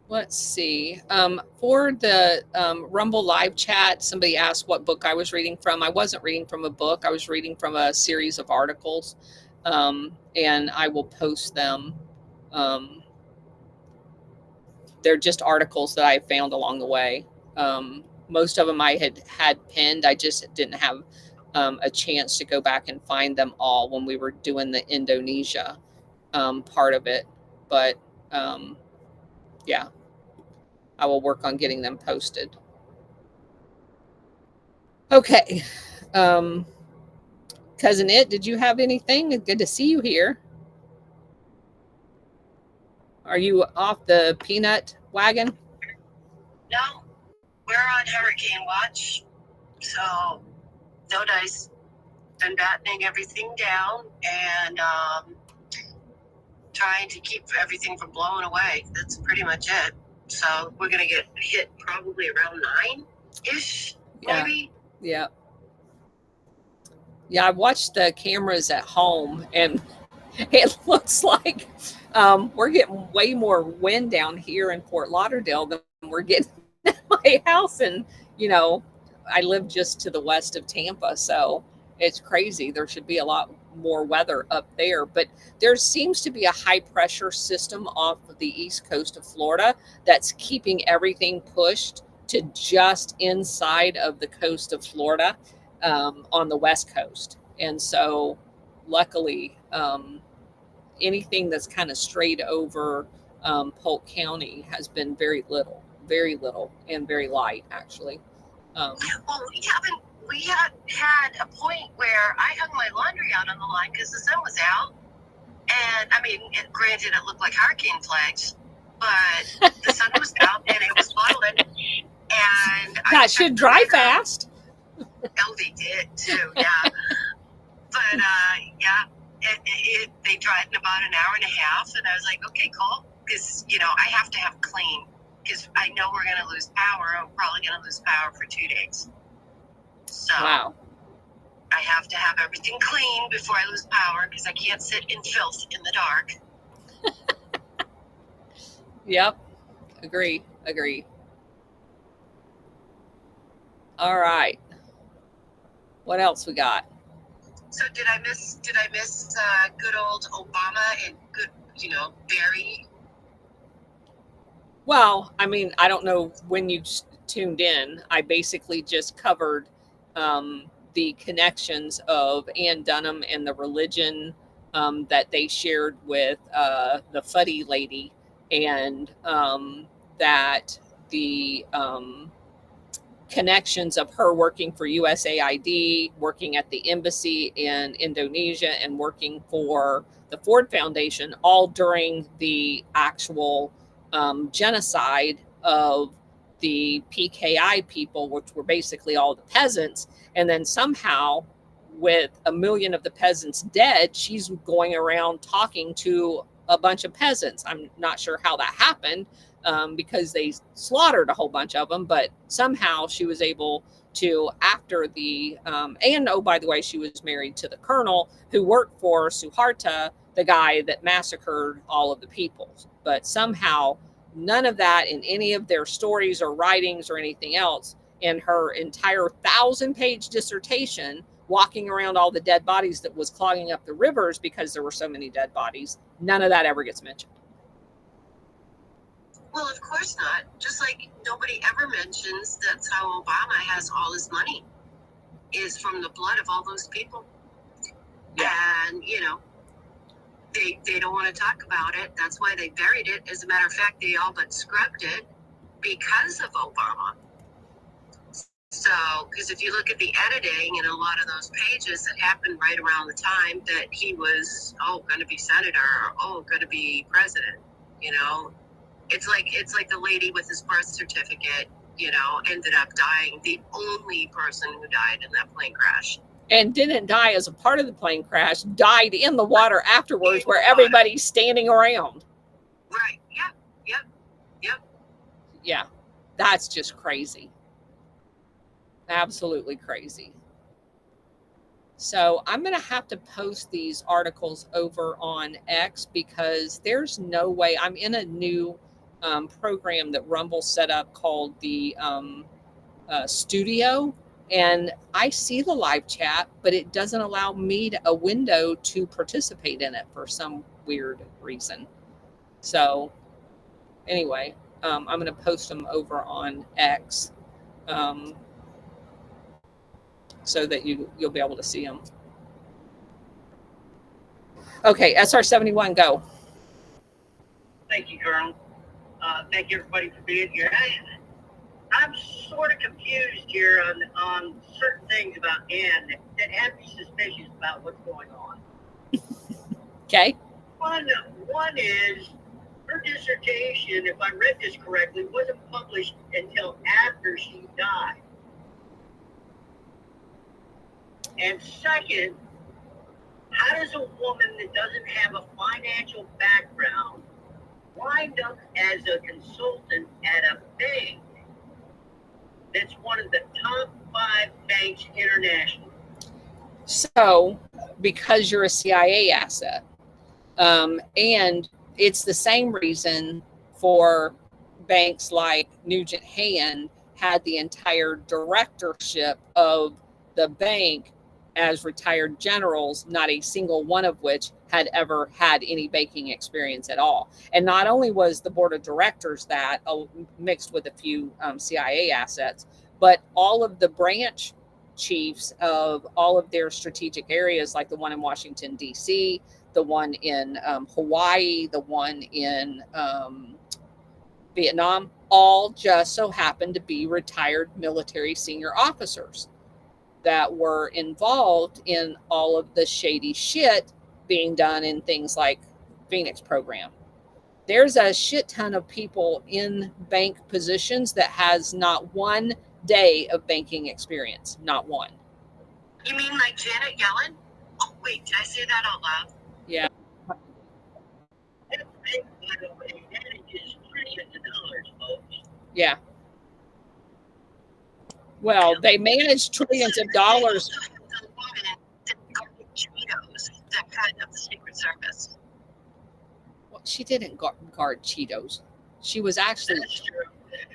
Let's see. For the Rumble live chat, somebody asked what book I was reading from. I wasn't reading from a book. I was reading from a series of articles, and I will post them. They're just articles that I found along the way. Most of them I had pinned. I just didn't have a chance to go back and find them all when we were doing the Indonesia part of it. But yeah, I will work on getting them posted. Okay. Cousin It, did you have anything? Good to see you here. Are you off the peanut wagon? No, we're on hurricane watch, so no dice. Been battening everything down and trying to keep everything from blowing away. That's pretty much it. So we're gonna get hit probably around 9-ish, maybe. Yeah. Yeah, I watched the cameras at home, and it looks like we're getting way more wind down here in Fort Lauderdale than we're getting at my house. And, you know, I live just to the west of Tampa, so it's crazy. There should be a lot more weather up there. But there seems to be a high pressure system off of the east coast of Florida that's keeping everything pushed to just inside of the coast of Florida on the west coast. And so luckily, anything that's kind of strayed over Polk County has been very little, and very light, actually. Well, we had a point where I hung my laundry out on the line because the sun was out. And I mean, granted, it looked like hurricane flags, but the sun was out and it was blowing. And that should dry fast. Oh, they did too, yeah. But yeah, they dried in about an hour and a half, and I was like, okay, cool, because you know I have to have clean, because I know we're gonna lose power. I'm probably gonna lose power for 2 days. So wow. I have to have everything clean before I lose power, because I can't sit in filth in the dark. Yep, agree. All right. What else we got? So did I miss good old Obama and good, Barry? Well, I mean, I don't know when you tuned in. I basically just covered the connections of Ann Dunham and the religion that they shared with the Fuddy lady, and that the connections of her working for USAID, working at the embassy in Indonesia, and working for the Ford Foundation, all during the actual genocide of the PKI people, which were basically all the peasants. And then somehow, with 1 million of the peasants dead, she's going around talking to a bunch of peasants. I'm not sure how that happened, because they slaughtered a whole bunch of them, but somehow she was able to, after the, and oh, by the way, she was married to the colonel who worked for Suharto, the guy that massacred all of the people. But somehow none of that in any of their stories or writings or anything else in her entire 1,000-page dissertation, walking around all the dead bodies that was clogging up the rivers because there were so many dead bodies, none of that ever gets mentioned. Well, of course not. Just like nobody ever mentions that's how Obama has all his money, is from the blood of all those people. Yeah. And, they don't want to talk about it. That's why they buried it. As a matter of fact, they all but scrubbed it because of Obama. So, because if you look at the editing in a lot of those pages, it happened right around the time that he was, going to be senator, or, going to be president, It's like the lady with his birth certificate, ended up dying. The only person who died in that plane crash. And didn't die as a part of the plane crash, died in the water afterwards, where everybody's standing around. Right. Yep. Yeah. That's just crazy. Absolutely crazy. So I'm going to have to post these articles over on X, because there's no way. I'm in a new program that Rumble set up called the Studio, and I see the live chat, but it doesn't allow me a window to participate in it for some weird reason. So anyway, I'm going to post them over on X so that you'll be able to see them. Okay, SR71, go. Thank you, Colonel. Thank everybody for being here. I'm sort of confused here on certain things about Anne that have me suspicious about what's going on. Okay. One is her dissertation, if I read this correctly, wasn't published until after she died. And second, how does a woman that doesn't have a financial background wind up as a consultant at a bank that's one of the top 5 banks internationally? So, because you're a CIA asset, and it's the same reason for banks like Nugent Hand had the entire directorship of the bank as retired generals, not a single one of which had ever had any banking experience at all. And not only was the board of directors that mixed with a few CIA assets, but all of the branch chiefs of all of their strategic areas, like the one in Washington, D.C., the one in Hawaii, the one in Vietnam, all just so happened to be retired military senior officers that were involved in all of the shady shit being done in things like Phoenix program. There's a shit ton of people in bank positions that has not one day of banking experience, not one. You mean like Janet Yellen? Oh, wait, did I say that out loud? Yeah. That bank, by the way, manages trillions of dollars, folks. Yeah. Well, they manage trillions of dollars. The woman that guarded Cheetos, that head of the Secret Service. Well, she didn't guard Cheetos. She was actually That's true.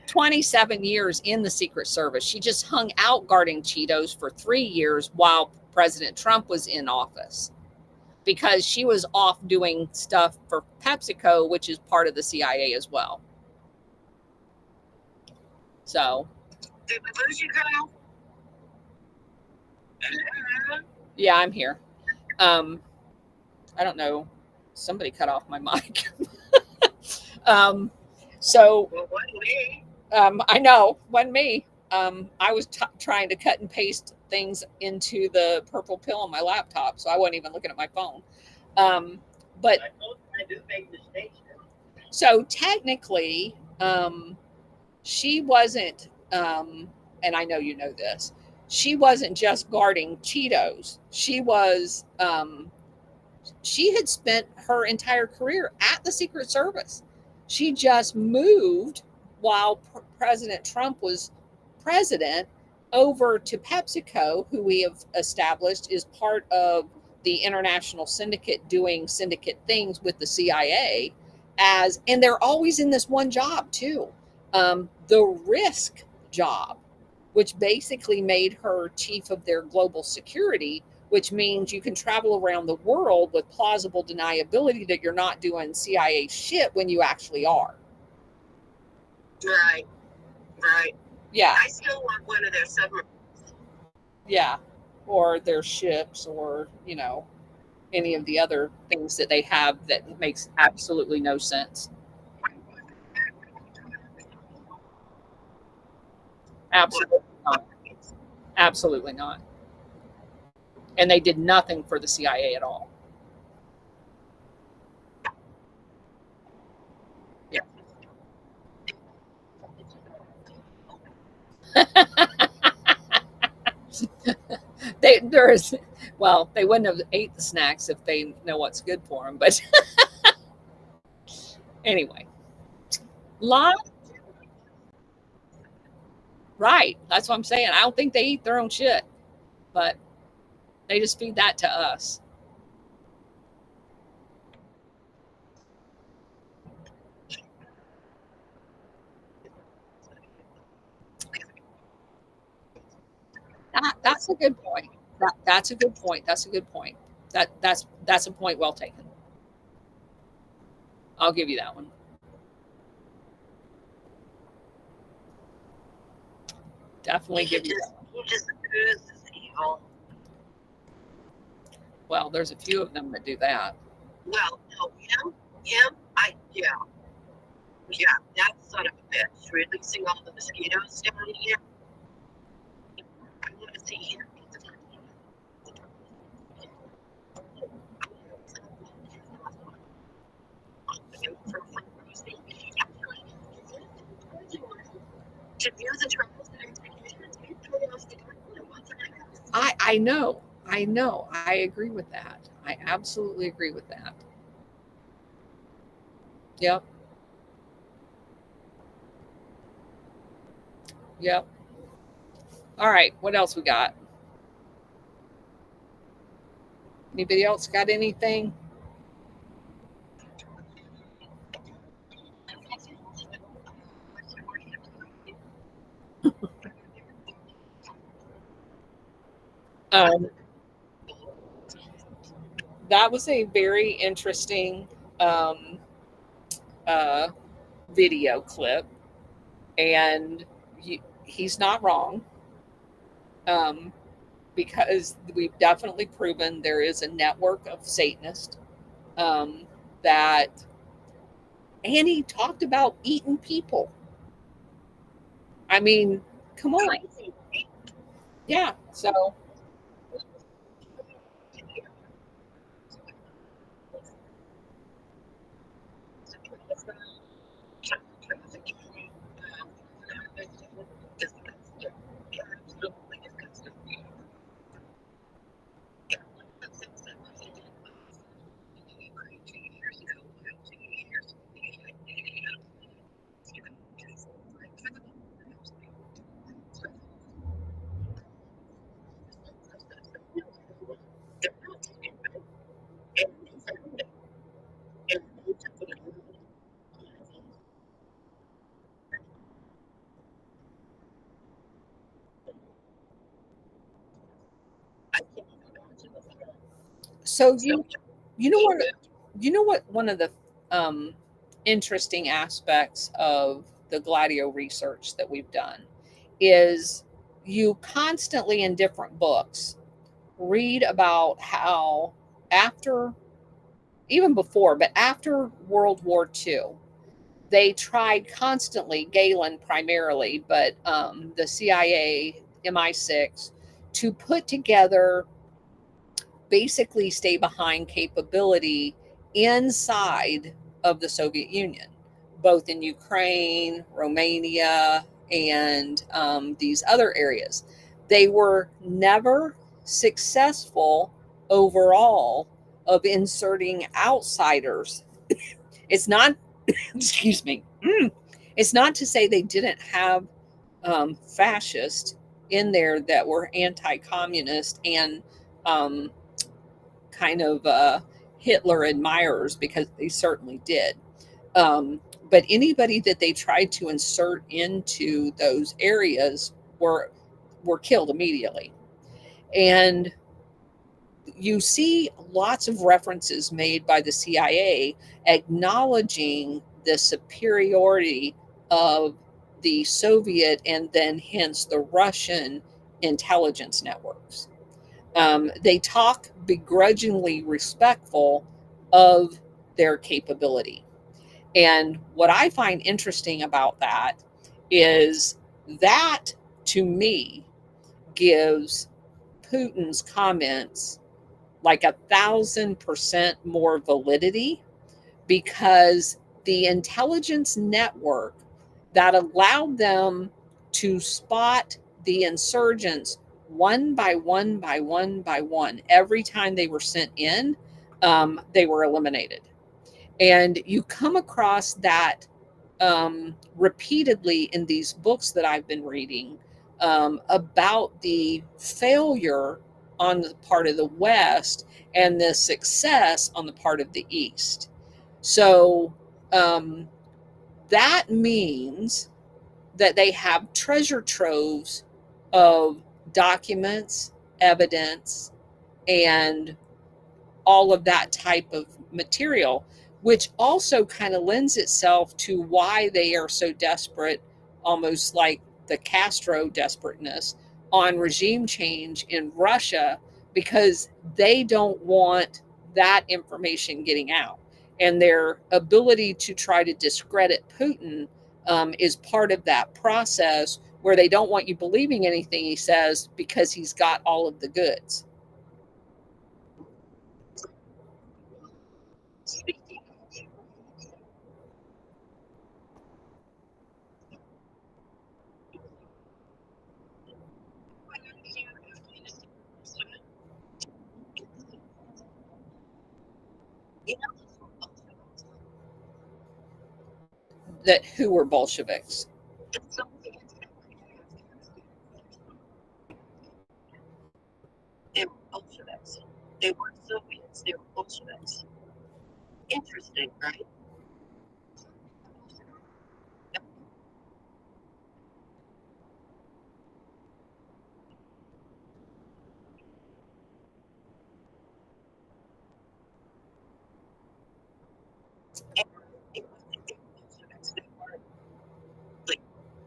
27 years in the Secret Service. She just hung out guarding Cheetos for 3 years while President Trump was in office, because she was off doing stuff for PepsiCo, which is part of the CIA as well. So, Did we lose you, Colonel? yeah, I'm here. I don't know. Somebody cut off my mic. So, Well, what me? I know, wasn't me. I was trying to cut and paste things into the purple pill on my laptop, so I wasn't even looking at my phone. But I told you I do make mistakes. so technically, she wasn't, and I know you know this, she wasn't just guarding Cheetos. She was, she had spent her entire career at the Secret Service. She just moved while President Trump was president over to PepsiCo, who we have established is part of the international syndicate doing syndicate things with the CIA, and they're always in this one job too, the risk job, which basically made her chief of their global security, which means you can travel around the world with plausible deniability that you're not doing CIA shit when you actually are. Right. Right. Yeah. I still want one of their submarines. Yeah. Or their ships, or, you know, any of the other things that they have that makes absolutely no sense. Absolutely not. Absolutely not. And they did nothing for the CIA at all. Yeah. They wouldn't have ate the snacks if they know what's good for them. But anyway, right. That's what I'm saying. I don't think they eat their own shit, but they just feed that to us. That's a good point. That's a good point. That's a good point. That's a point well taken. I'll give you that one. Definitely give you that one. He just oozes evil. Well, there's a few of them that do that. Well, no, him, yeah, that son of a bitch, releasing all the mosquitoes down here. I want to see him. To view the trials that are taking I know. I agree with that. I absolutely agree with that. Yep. Yep. All right. What else we got? Anybody else got anything? That was a very interesting video clip, and he's not wrong, because we've definitely proven there is a network of Satanists that, and he talked about eating people. I mean, come on. Yeah, so so you know what one of the interesting aspects of the Gladio research that we've done is you constantly in different books read about how after, even before, but after World War II, they tried constantly, Galen primarily, but the CIA, MI6, to put together basically stay behind capability inside of the Soviet Union, both in Ukraine, Romania, and these other areas. They were never successful overall of inserting outsiders. It's not, excuse me, it's not to say they didn't have fascists in there that were anti-communist and kind of Hitler admirers, because they certainly did. But anybody that they tried to insert into those areas were killed immediately. And you see lots of references made by the CIA acknowledging the superiority of the Soviet and then hence the Russian intelligence networks. They talk begrudgingly respectful of their capability. And what I find interesting about that is that, to me, gives Putin's comments like 1,000% more validity, because the intelligence network that allowed them to spot the insurgents one by one by one by one, every time they were sent in, they were eliminated. And you come across that repeatedly in these books that I've been reading about the failure on the part of the West and the success on the part of the East. So that means that they have treasure troves of documents, evidence, and all of that type of material, which also kind of lends itself to why they are so desperate, almost like the Castro desperateness on regime change in Russia, because they don't want that information getting out. And their ability to try to discredit Putin is part of that process, where they don't want you believing anything he says because he's got all of the goods. That who were Bolsheviks? They were Bolsheviks. They weren't Soviets, they were Bolsheviks. Interesting, right?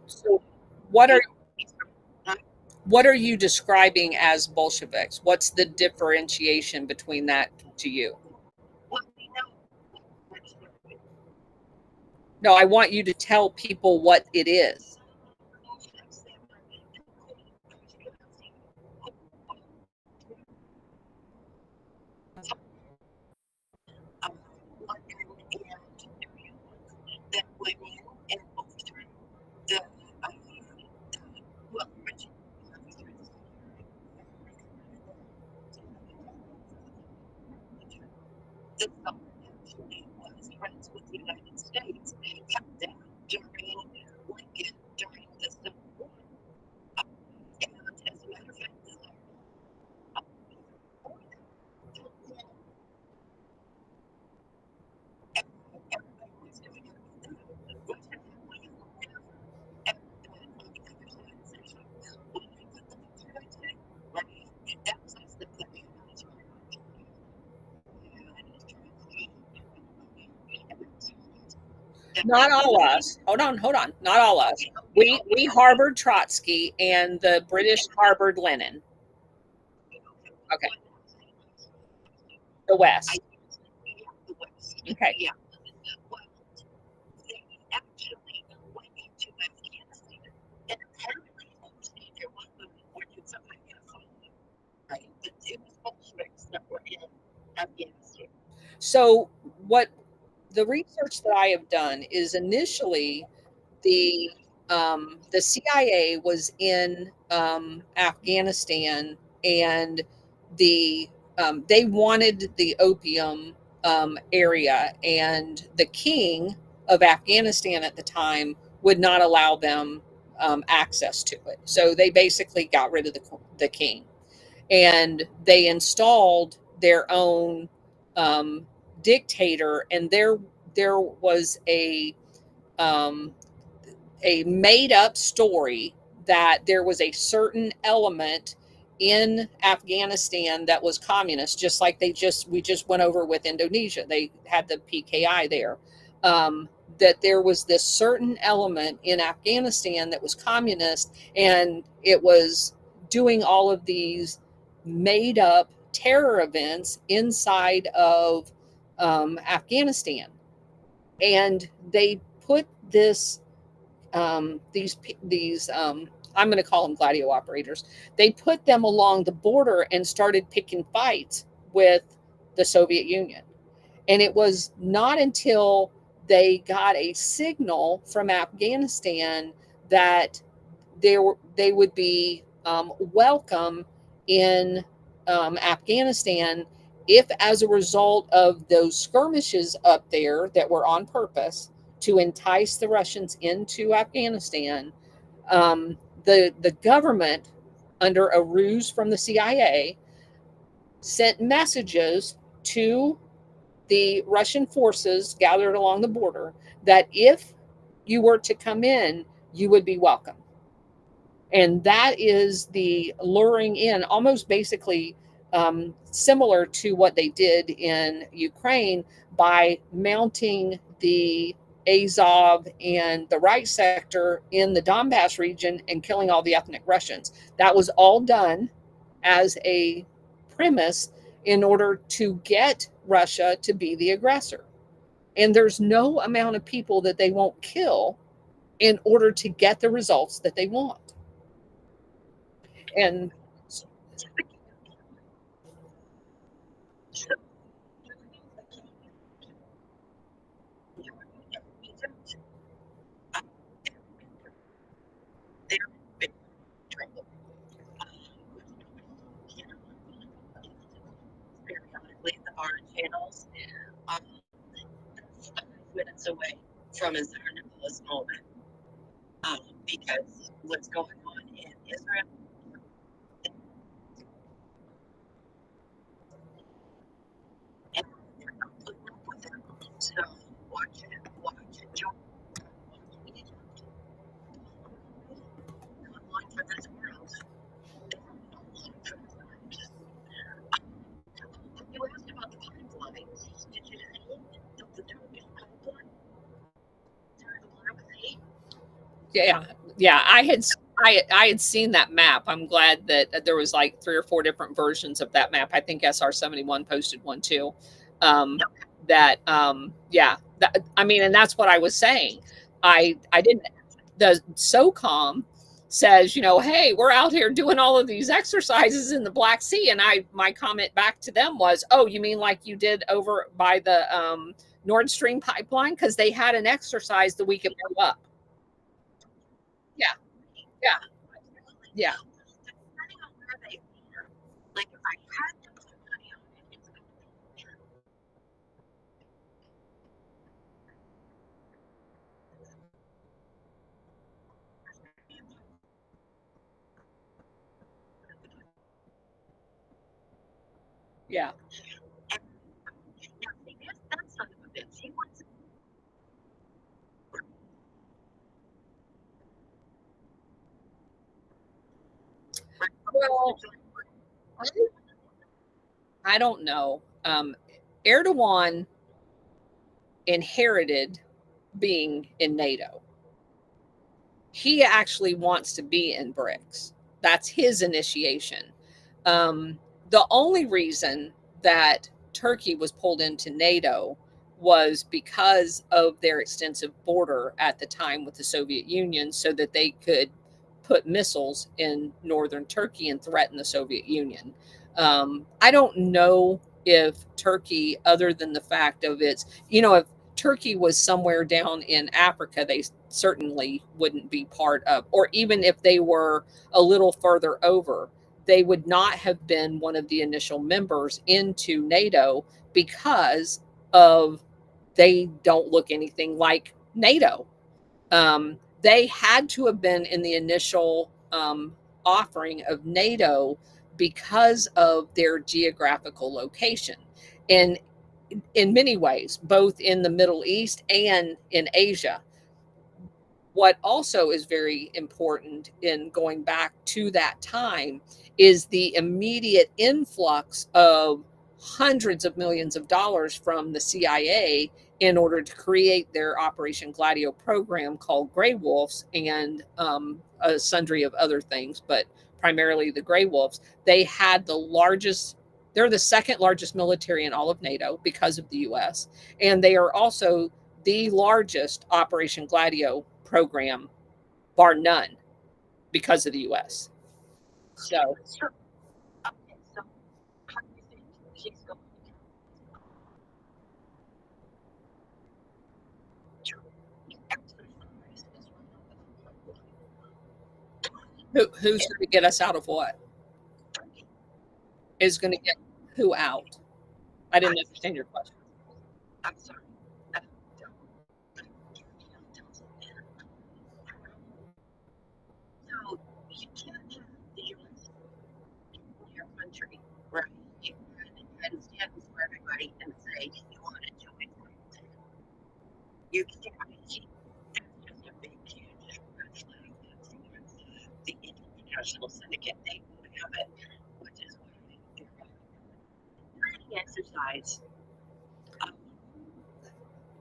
So what are you describing as Bolsheviks? What's the differentiation between that to you? No, I want you to tell people what it is. That went in and overthrew the well, the South actually was friends with the United States, kept them during Lincoln, during the Civil War. And as a matter of fact, everybody was doing it. Not all us. Hold on. Not all us. We harbored Trotsky, and the British harbored Lenin. Okay. The West. Okay. Yeah. Well, they actually went into Afghanistan, and apparently there was were doing something like that. Right. But it was Bolsheviks that were in Afghanistan. So what the research that I have done is initially the CIA was in Afghanistan, and they wanted the opium area, and the king of Afghanistan at the time would not allow them access to it. So they basically got rid of the king, and they installed their own dictator, and there was um, a made up story that there was a certain element in Afghanistan that was communist, just like we just went over with Indonesia. They had the PKI there. That there was this certain element in Afghanistan that was communist, and it was doing all of these made up terror events inside of Afghanistan. And they put these I'm going to call them Gladio operators. They put them along the border and started picking fights with the Soviet Union. And it was not until they got a signal from Afghanistan that they would be welcome in Afghanistan, if as a result of those skirmishes up there that were on purpose to entice the Russians into Afghanistan, the government, under a ruse from the CIA, sent messages to the Russian forces gathered along the border that if you were to come in, you would be welcome. And that is the luring in, almost basically similar to what they did in Ukraine by mounting the Azov and the right sector in the Donbass region and killing all the ethnic Russians. That was all done as a premise in order to get Russia to be the aggressor. And there's no amount of people that they won't kill in order to get the results that they want. And periodically the bar channels, 5 minutes away from a Zarnapolis moment, because what's going on in Israel. And so watch it, online for this world. You asked about the pipelines. Did you see the Turkish pipeline through the Black Sea? yeah, I had seen that map. I'm glad that there was like 3 or 4 different versions of that map. I think SR71 posted one too. I mean, and that's what I was saying. I didn't. The SOCOM says, you know, hey, we're out here doing all of these exercises in the Black Sea, and my comment back to them was, oh, you mean like you did over by the Nord Stream pipeline, because they had an exercise the week it blew up. Yeah, yeah, yeah. Depending on where they are, like if I had to put money on it, it's going to be here. Yeah. And now, see, there's that son of a bitch. He wants. Well, I don't know. Erdogan inherited being in NATO. He actually wants to be in BRICS. That's his initiation. The only reason that Turkey was pulled into NATO was because of their extensive border at the time with the Soviet Union, so that they could put missiles in northern Turkey and threaten the Soviet Union. I don't know if Turkey, other than the fact of its, you know, if Turkey was somewhere down in Africa, they certainly wouldn't be part of, or even if they were a little further over, they would not have been one of the initial members into NATO, because of they don't look anything like NATO. They had to have been in the initial offering of NATO because of their geographical location. And in many ways, both in the Middle East and in Asia. What also is very important in going back to that time is the immediate influx of hundreds of millions of dollars from the CIA in order to create their Operation Gladio program, called Grey Wolves, and a sundry of other things, but primarily the Grey Wolves. They had the largest, they're the second largest military in all of NATO because of the US. And they are also the largest Operation Gladio program, bar none, because of the US. So, Okay, so how do you think she's going to exercise who's going to get us out of what? Is going to get who out? I didn't understand your question. I'm sorry. So you can't have the U.S. in your country, right? And stand before everybody and say you want to join. You can't. I mean, that's just a big, huge red flag. The international syndicate, they won't have it, which is why they're training exercise.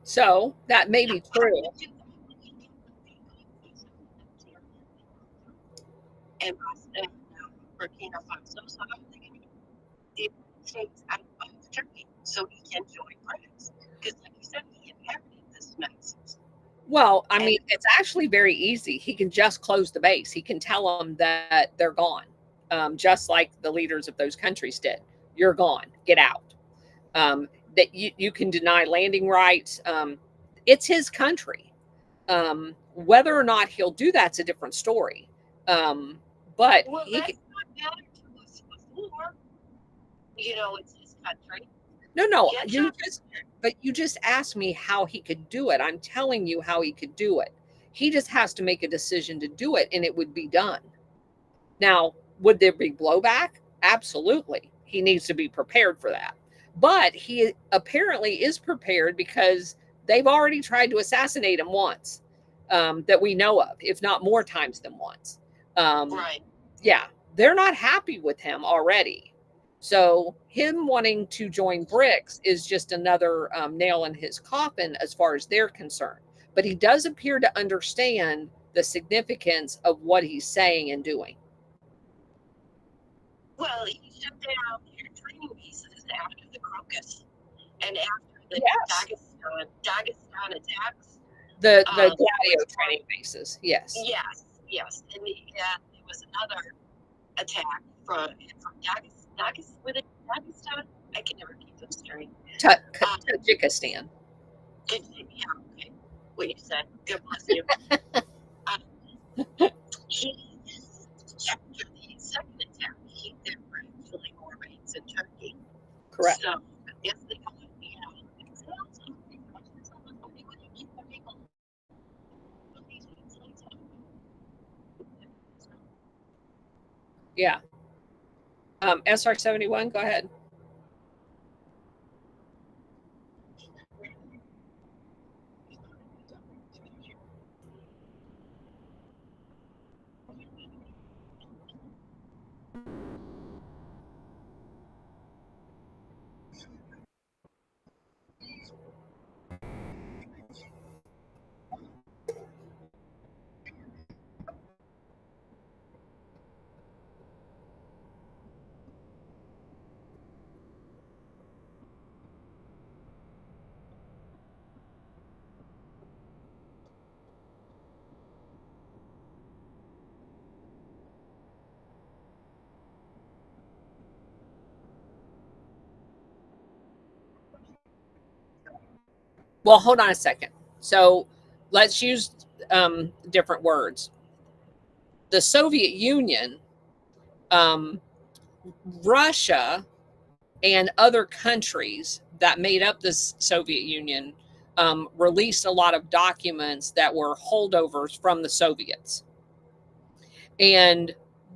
So that may be true. And Burkina Faso, so I'm thinking the United States out of Turkey, so he can join BRICS. Because, like you said, he inherited this mess. Well, I mean, it's actually very easy. He can just close the base. He can tell them that they're gone, just like the leaders of those countries did. You're gone. Get out. That you can deny landing rights. It's his country. Whether or not he'll do that's a different story. But well, that's not matter to us before. You know, it's his country. No, you just asked me how he could do it. I'm telling you how he could do it. He just has to make a decision to do it, and it would be done. Now, would there be blowback? Absolutely. He needs to be prepared for that. But he apparently is prepared because they've already tried to assassinate him once, that we know of, if not more times than once. Right. Yeah, they're not happy with him already. So him wanting to join BRICS is just another nail in his coffin as far as they're concerned. But he does appear to understand the significance of what he's saying and doing. Well, he shut down your training pieces after the crocus and after the Dagestan attacks. The Gladio training bases, yes. Yes. And there was another attack from Dagestan. I can never keep them straight. Tajikistan. Yeah, okay. What you said. God bless you. After the second attack, there were actually more raids in Turkey. Correct. So, if they yeah. SR-71, go ahead. Well, hold on a second. So let's use different words. The Soviet Union, Russia, and other countries that made up the Soviet Union released a lot of documents that were holdovers from the Soviets. And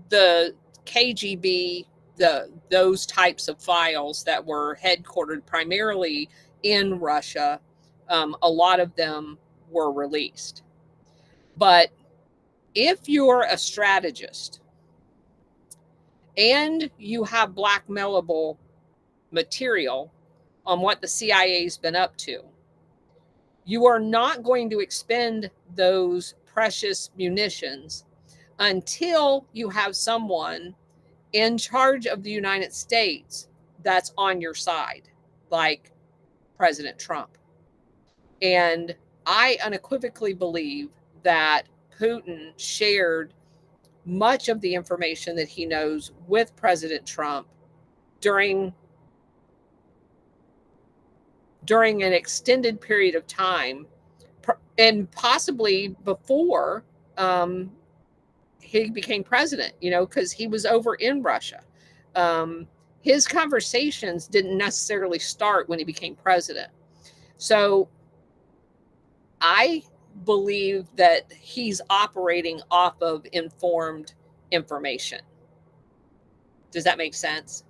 the KGB, those types of files that were headquartered primarily in Russia, a lot of them were released. But if you're a strategist and you have blackmailable material on what the CIA's been up to, you are not going to expend those precious munitions until you have someone in charge of the United States that's on your side, like President Trump. And I unequivocally believe that Putin shared much of the information that he knows with President Trump during an extended period of time, and possibly before he became president, because he was over in Russia. His conversations didn't necessarily start when he became president. So I believe that he's operating off of informed information. Does that make sense?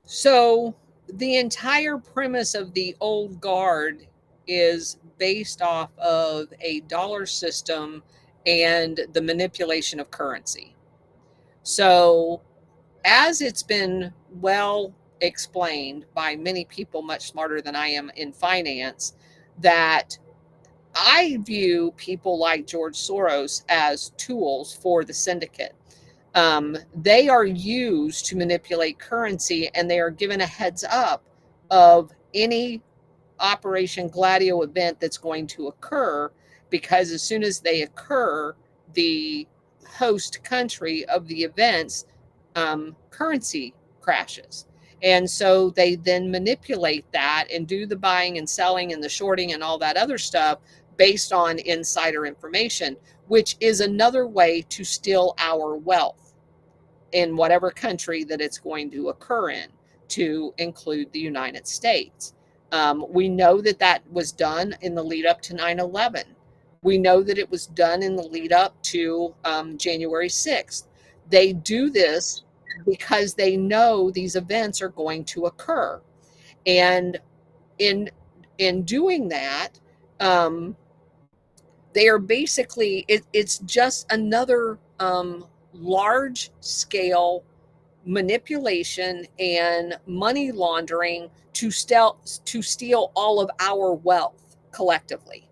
So the entire premise of the old guard is based off of a dollar system and the manipulation of currency. So, as it's been well explained by many people much smarter than I am in finance, that I view people like George Soros as tools for the syndicate. They are used to manipulate currency, and they are given a heads up of any Operation Gladio event that's going to occur, because as soon as they occur, the host country of the events currency crashes. And so they then manipulate that and do the buying and selling and the shorting and all that other stuff based on insider information, which is another way to steal our wealth in whatever country that it's going to occur in, to include the United States. We know that that was done in the lead up to 9/11. We know that it was done in the lead up to January 6th. They do this because they know these events are going to occur. And in doing that, they are basically, it's just another large scale manipulation and money laundering to steal all of our wealth collectively.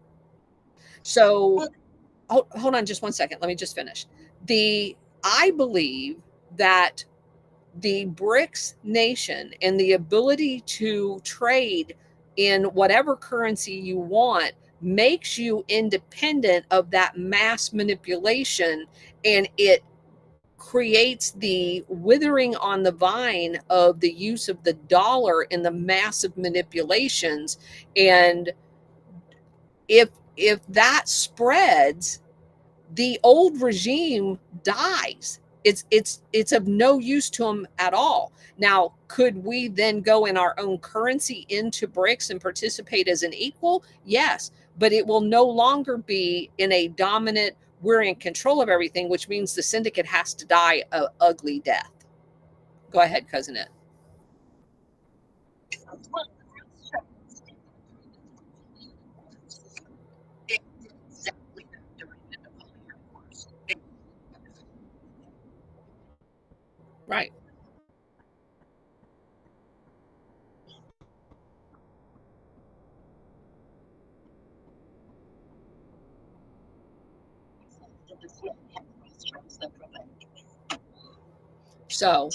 So hold on just one second. Let me just finish. I believe that the BRICS nation and the ability to trade in whatever currency you want makes you independent of that mass manipulation, and it creates the withering on the vine of the use of the dollar in the massive manipulations. And if that spreads, the old regime dies. It's of no use to them at all. Now, could we then go in our own currency into BRICS and participate as an equal? Yes, but it will no longer be in a dominant, we're in control of everything, which means the syndicate has to die a ugly death. Go ahead, Cousin Ed. Right. So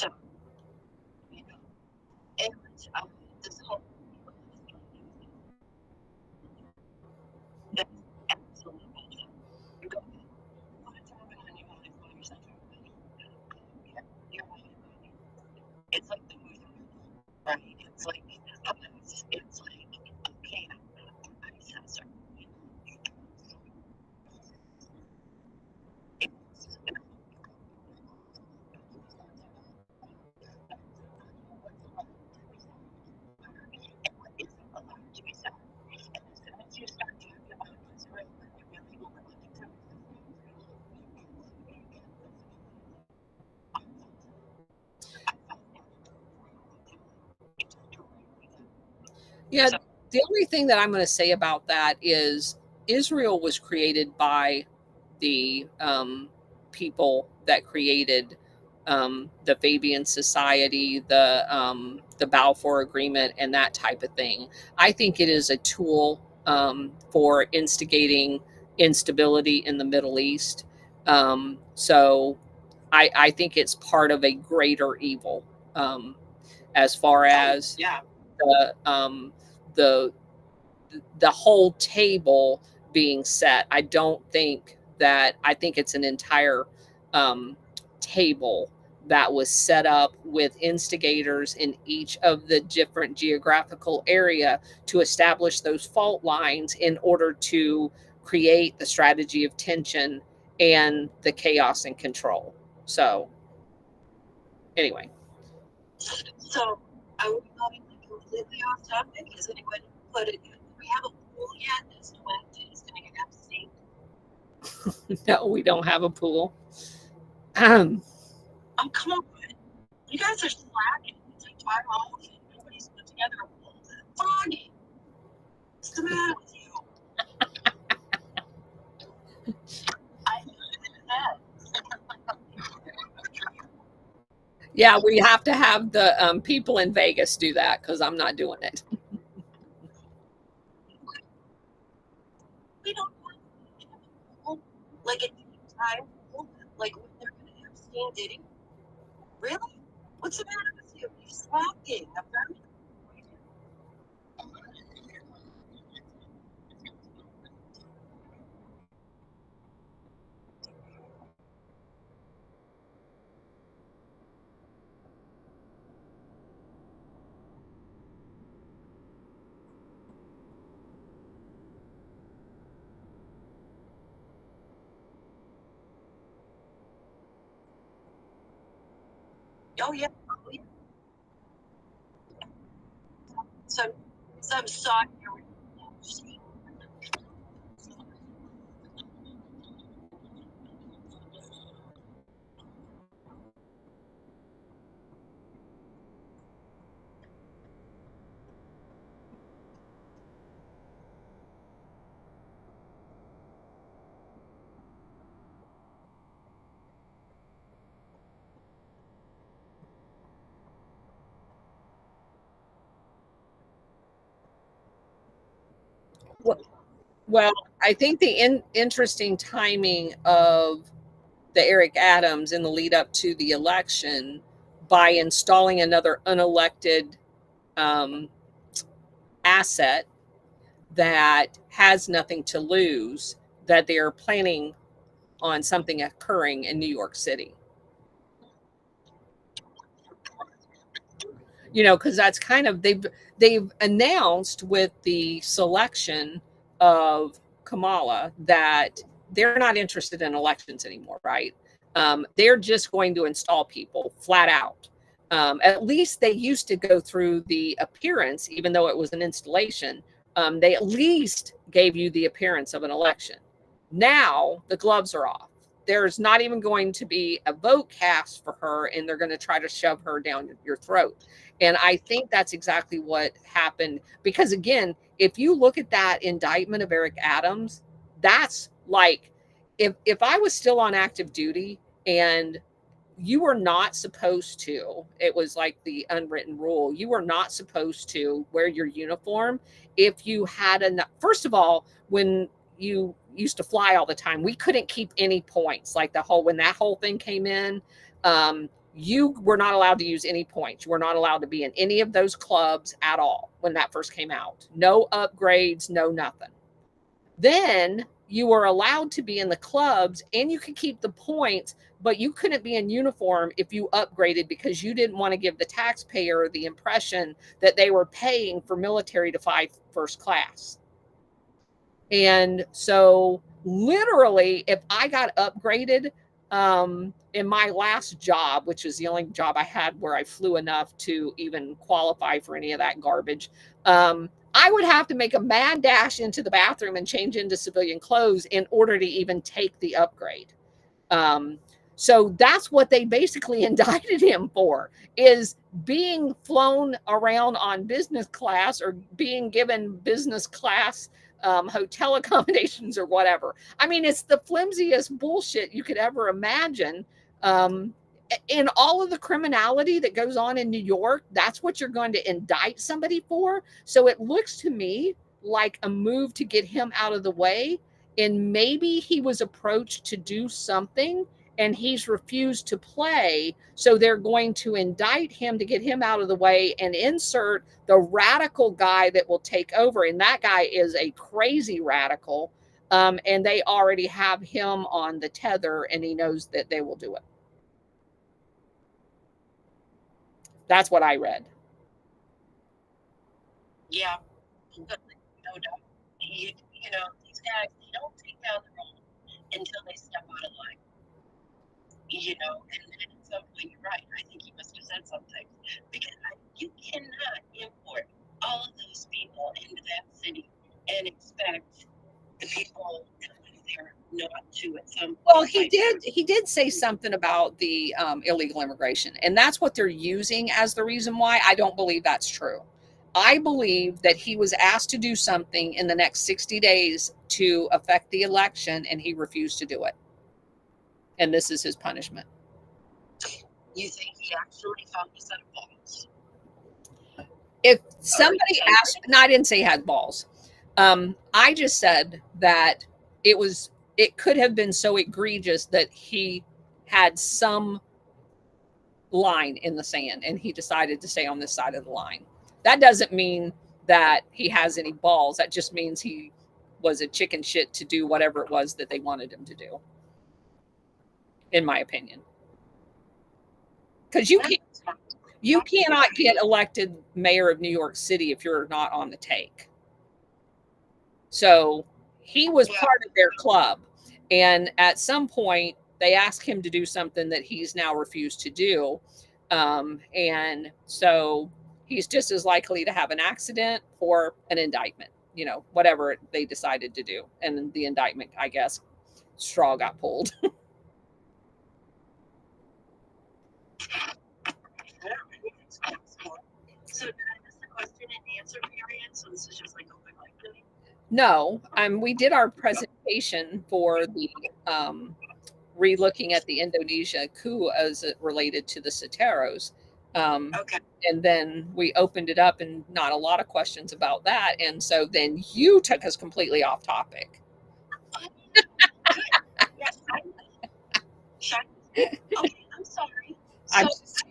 yeah, the only thing that I'm going to say about that is Israel was created by the people that created the Fabian Society, the Balfour Agreement, and that type of thing. I think it is a tool for instigating instability in the Middle East. So I think it's part of a greater evil, as far as the the the whole table being set. I don't think that, I think it's an entire table that was set up with instigators in each of the different geographical area to establish those fault lines in order to create the strategy of tension and the chaos and control. So anyway. So are we going completely off topic? Has anybody put it? Do we have a pool yet as to when it's going to get abstained? No, we don't have a pool. Oh, come on. You guys are slacking. It's like time off and nobody's put together a pool. Foggy. What's the matter with you? I know that. Yeah, we have to have the people in Vegas do that because I'm not doing it. We don't have a pool, like a time pool, like when they're going to abstain dating. Really? What's the matter with you? You're slacking. I'm very. Oh yeah. Oh, yeah. Some soccer. Well, I think the interesting timing of the Eric Adams in the lead up to the election by installing another unelected um, asset that has nothing to lose, that they are planning on something occurring in New York City. You know, because that's kind of they've announced with the selection of Kamala that they're not interested in elections anymore, right? They're just going to install people flat out. At least they used to go through the appearance, even though it was an installation. They at least gave you the appearance of an election. Now the gloves are off. There's not even going to be a vote cast for her, and they're going to try to shove her down your throat. And I think that's exactly what happened. Because again, if you look at that indictment of Eric Adams, that's like if I was still on active duty and you were not supposed to, it was like the unwritten rule, you were not supposed to wear your uniform if you had enough. First of all, when you used to fly all the time, we couldn't keep any points. Like when that whole thing came in, you were not allowed to use any points. You were not allowed to be in any of those clubs at all when that first came out. No upgrades, no nothing. Then you were allowed to be in the clubs and you could keep the points, but you couldn't be in uniform if you upgraded because you didn't want to give the taxpayer the impression that they were paying for military to fly first class. And so literally, if I got upgraded in my last job, which was the only job I had where I flew enough to even qualify for any of that garbage, I would have to make a mad dash into the bathroom and change into civilian clothes in order to even take the upgrade. So that's what they basically indicted him for, is being flown around on business class or being given business class hotel accommodations or whatever. I mean, it's the flimsiest bullshit you could ever imagine. In all of the criminality that goes on in New York, that's what you're going to indict somebody for. So it looks to me like a move to get him out of the way. And maybe he was approached to do something and he's refused to play. So they're going to indict him to get him out of the way and insert the radical guy that will take over. And that guy is a crazy radical. And they already have him on the tether and he knows that they will do it. That's what I read. Yeah, no doubt. You know, these guys, they don't take down the role until they step out of line. You know, and at some point, you're right. I think he must have said something because you cannot import all of those people into that city and expect the people that live there not to at some point. Well, he did say something about the illegal immigration, and that's what they're using as the reason why. I don't believe that's true. I believe that he was asked to do something in the next 60 days to affect the election, and he refused to do it. And this is his punishment. You think he actually found a set of balls? If somebody asked, no, I didn't say he had balls. I just said that it could have been so egregious that he had some line in the sand and he decided to stay on this side of the line. That doesn't mean that he has any balls. That just means he was a chicken shit to do whatever it was that they wanted him to do, in my opinion. Because you cannot get elected mayor of New York City if you're not on the take. So he was part of their club. And at some point, they asked him to do something that he's now refused to do. And so he's just as likely to have an accident or an indictment, you know, whatever they decided to do. And the indictment, I guess, straw got pulled. So did I miss the question and answer period? So this is just like open mic night? No, we did our presentation for the re-looking at the Indonesia coup as it related to the Soeteros. Okay. And then we opened it up and not a lot of questions about that. And so then you took us completely off topic. Yes, okay, I'm sorry. So I have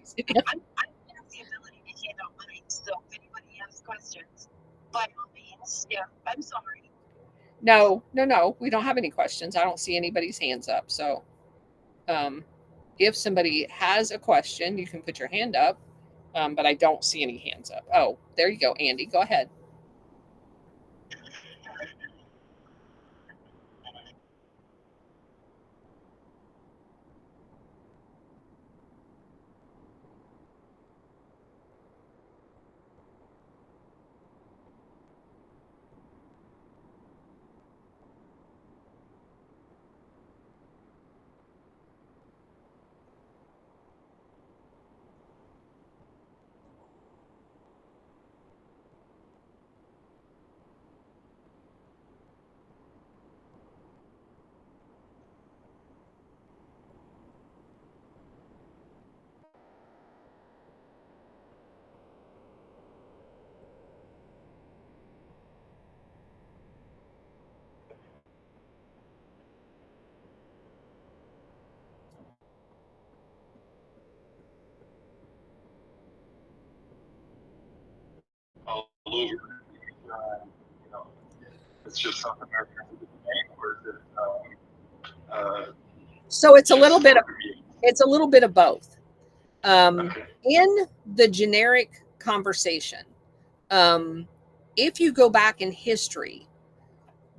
the ability to hand out mics, so if anybody has questions, by all means, yeah, I'm sorry. No, we don't have any questions. I don't see anybody's hands up. So if somebody has a question, you can put your hand up, but I don't see any hands up. Oh, there you go, Andy. Go ahead. All over. You know, it's just something Americans are doing, or is it? So it's a little bit of both. In the generic conversation, if you go back in history,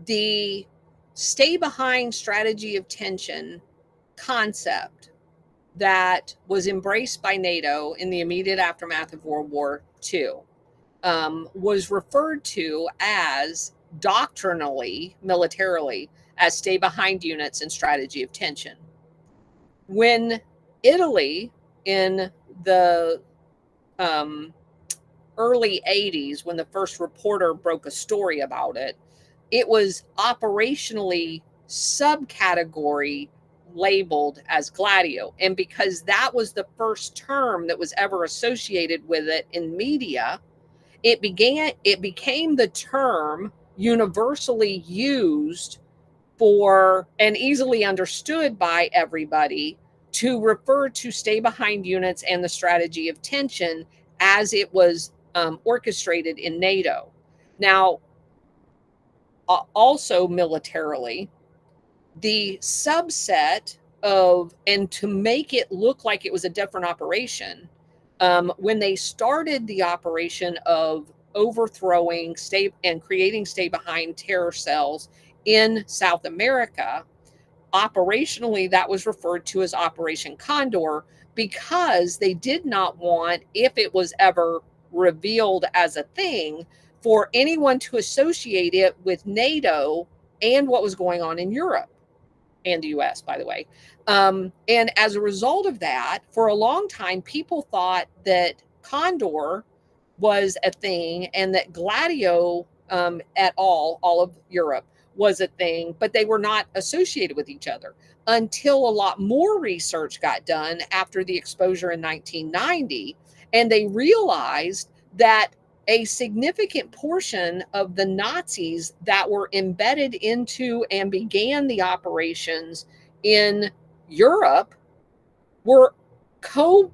the stay behind strategy of tension concept that was embraced by NATO in the immediate aftermath of World War II was referred to as doctrinally, militarily, as stay behind units and strategy of tension. When Italy in the early 80s, when the first reporter broke a story about it, it was operationally subcategory labeled as Gladio. And because that was the first term that was ever associated with it in media, it became the term universally used for and easily understood by everybody to refer to stay behind units and the strategy of tension as it was orchestrated in NATO. Now, also militarily, the subset of, and to make it look like it was a different operation, when they started the operation of overthrowing stay and creating stay behind terror cells in South America, operationally that was referred to as Operation Condor, because they did not want, if it was ever revealed as a thing, for anyone to associate it with NATO and what was going on in Europe and the US, by the way. And as a result of that, for a long time, people thought that Condor was a thing and that Gladio at all of Europe was a thing, but they were not associated with each other until a lot more research got done after the exposure in 1990. And they realized that a significant portion of the Nazis that were embedded into and began the operations in Europe were co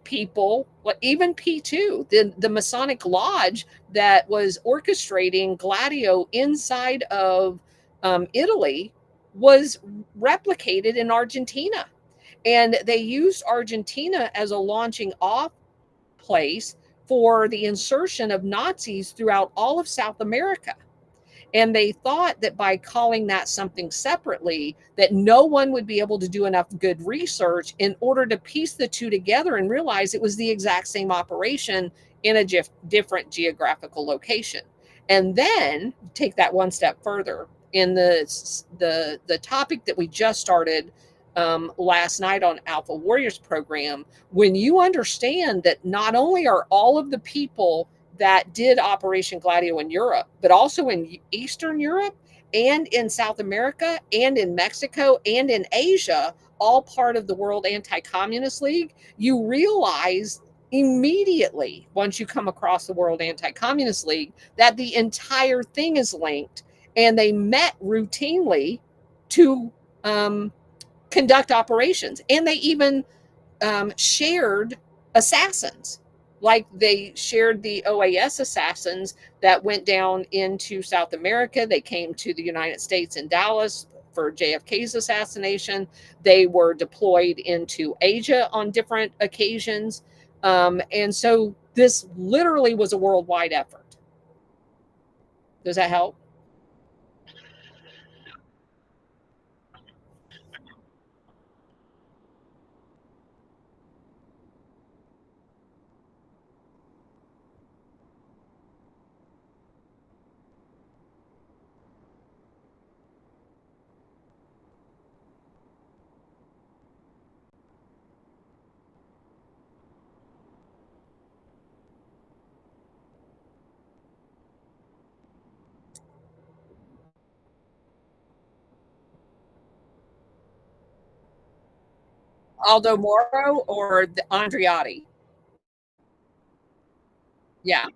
people, even P2, the Masonic Lodge that was orchestrating Gladio inside of Italy, was replicated in Argentina. And they used Argentina as a launching off place for the insertion of Nazis throughout all of South America. And they thought that by calling that something separately, that no one would be able to do enough good research in order to piece the two together and realize it was the exact same operation in a different geographical location. And then take that one step further. In the topic that we just started last night on Alpha Warriors program, when you understand that not only are all of the people that did Operation Gladio in Europe, but also in Eastern Europe and in South America and in Mexico and in Asia, all part of the World Anti-Communist League, you realize immediately, once you come across the World Anti-Communist League, that the entire thing is linked. And they met routinely to conduct operations. And they even shared assassins. Like they shared the OAS assassins that went down into South America. They came to the United States in Dallas for JFK's assassination. They were deployed into Asia on different occasions. And so this literally was a worldwide effort. Does that help? Aldo Moro or the Andreotti? Yeah.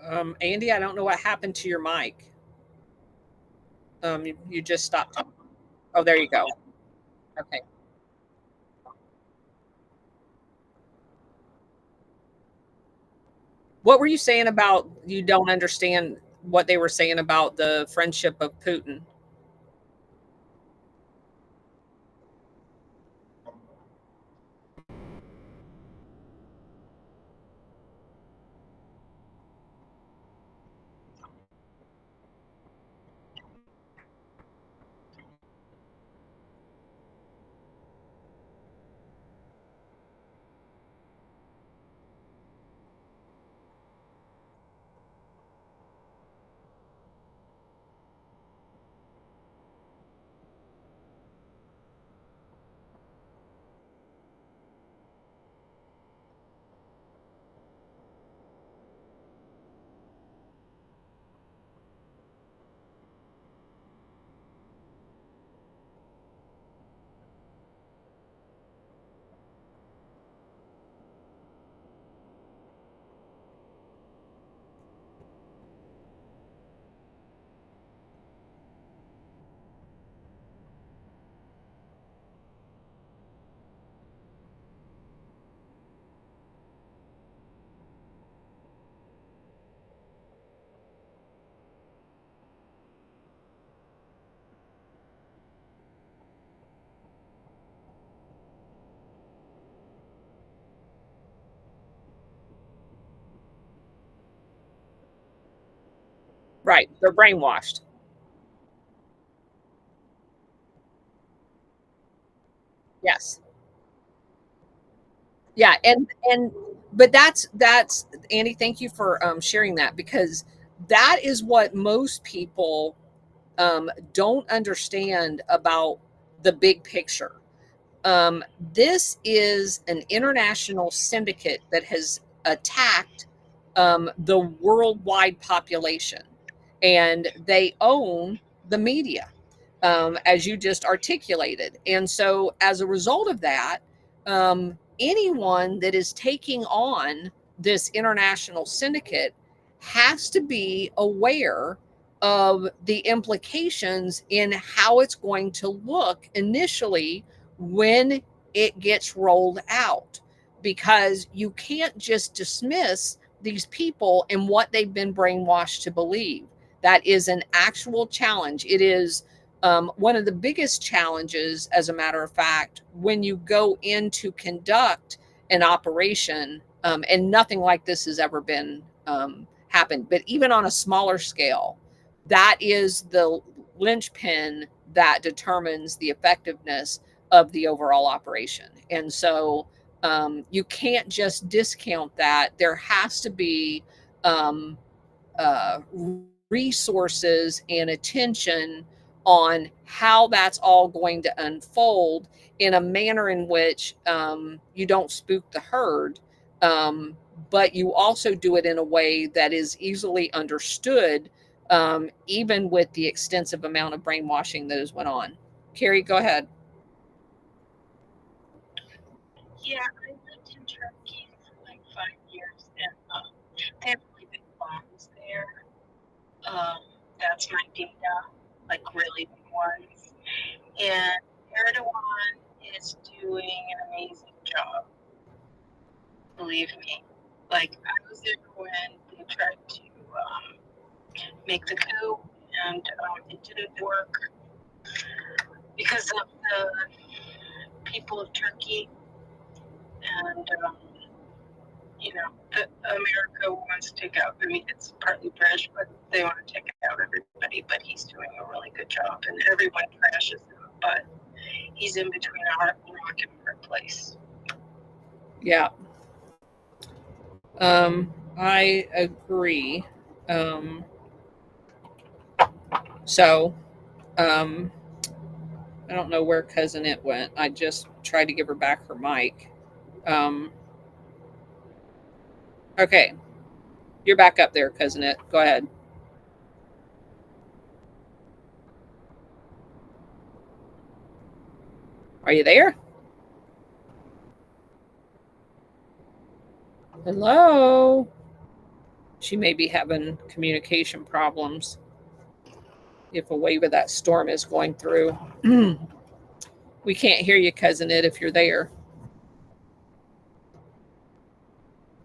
Andy, I don't know what happened to your mic. You just stopped talking. Oh, there you go. Okay. What were you saying about you don't understand what they were saying about the friendship of Putin? Right. They're brainwashed. Yes. Yeah. And, but that's, Andy, thank you for sharing that, because that is what most people don't understand about the big picture. Um, this is an international syndicate that has attacked the worldwide population, and they own the media, as you just articulated. And so, as a result of that, anyone that is taking on this international syndicate has to be aware of the implications in how it's going to look initially when it gets rolled out, because you can't just dismiss these people and what they've been brainwashed to believe. That is an actual challenge. It is one of the biggest challenges, as a matter of fact, when you go in to conduct an operation, and nothing like this has ever been happened, but even on a smaller scale, that is the linchpin that determines the effectiveness of the overall operation. And so you can't just discount that. There has to be um, uh, resources and attention on how that's all going to unfold in a manner in which you don't spook the herd, um, but you also do it in a way that is easily understood, even with the extensive amount of brainwashing that has went on. Carrie, go ahead. Yeah, I lived in Turkey for like 5 years, and they have really big bombs there. Um, that's my data, like really big ones. And Erdogan is doing an amazing job, believe me. Like, I was there when they tried to make the coup, and it didn't work because of the people of Turkey. And you know, America wants to take out, I mean, it's partly British, but they want to take out everybody, but he's doing a really good job, and everyone crashes him, but he's in between a rock and a hard place. Yeah. I agree. Um, so, um, I don't know where Cousin It went. I just tried to give her back her mic. Um, okay, you're back up there, Cousin It. Go ahead. Are you there? Hello? She may be having communication problems if a wave of that storm is going through. We can't hear you, Cousin Ed, if you're there.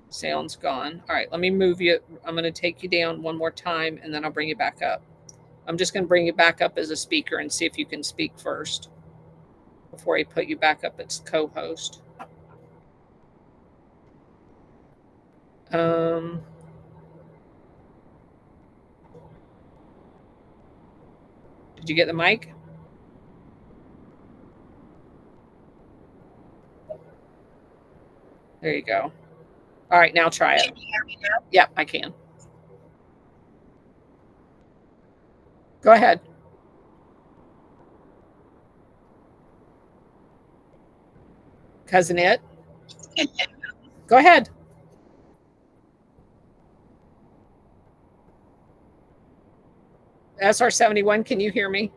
Sound's gone. All right, let me move you. I'm going to take you down one more time, and then I'll bring you back up. I'm just going to bring you back up as a speaker and see if you can speak first before I put you back up as co-host. Did you get the mic? There you go. All right, now try it. Can you hear me now? Yep, I can. Go ahead. Cousin It. Go ahead. SR71, can you hear me?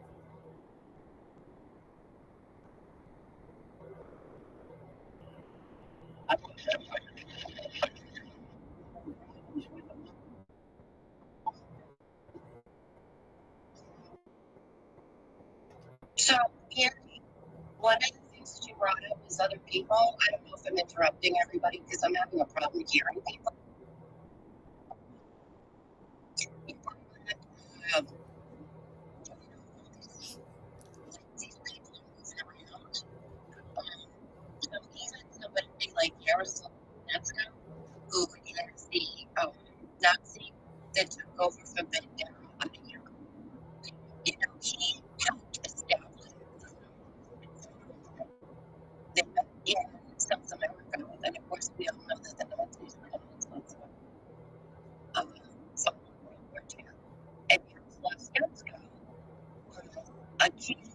So, Andy, one of the things you brought up is other people. I don't know if I'm interrupting everybody because I'm having a problem hearing people. Even somebody like Jaroslav Netsko, who is the Nazi that took over from Bandera about a year ago. You know, he helped establish that in South America, and of course we all know that the Nazis were responsible for World War II. And Jaroslav Netsko was a chief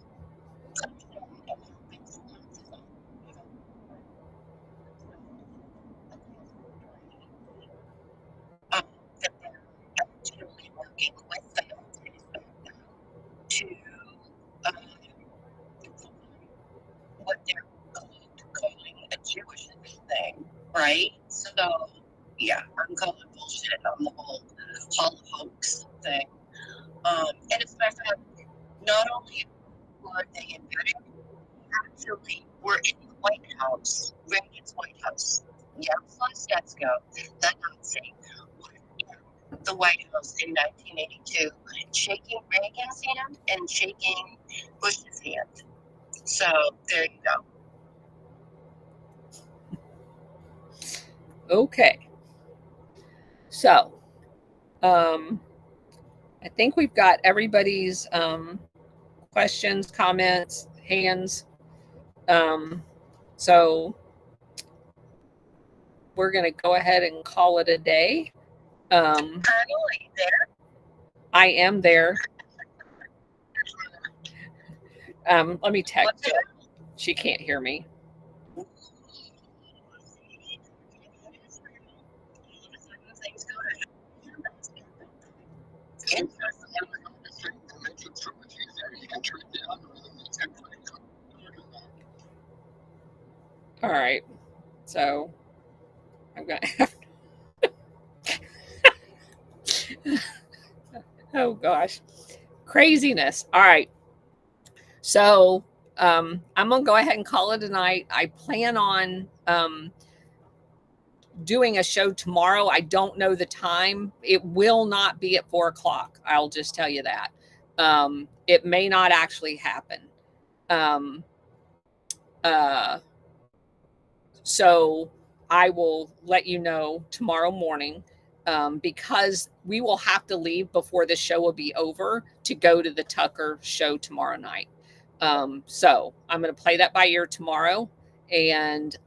that they're actually working with the Nazis to what they're calling a Jewish thing, right? So, yeah, I'm calling bullshit on the whole hoax thing. And as a matter of fact, not only were they embedded, actually were in the White House, Reagan's White House. Jaroslav Stetsko, the Nazi, was in the White House in 1982, shaking Reagan's hand and shaking Bush's hand. So there you go. Okay. So, I think we've got everybody's questions, comments, hands. So we're going to go ahead and call it a day. There. I am there. Let me text her. She can't hear me. All right. So I'm going to have. Oh, gosh. Craziness. All right. So I'm going to go ahead and call it a night. I plan on doing a show tomorrow. I don't know the time. It will not be at 4:00. I'll just tell you that. It may not actually happen. So I will let you know tomorrow morning, because we will have to leave before the show will be over to go to the Tucker show tomorrow night. So I'm going to play that by ear tomorrow, and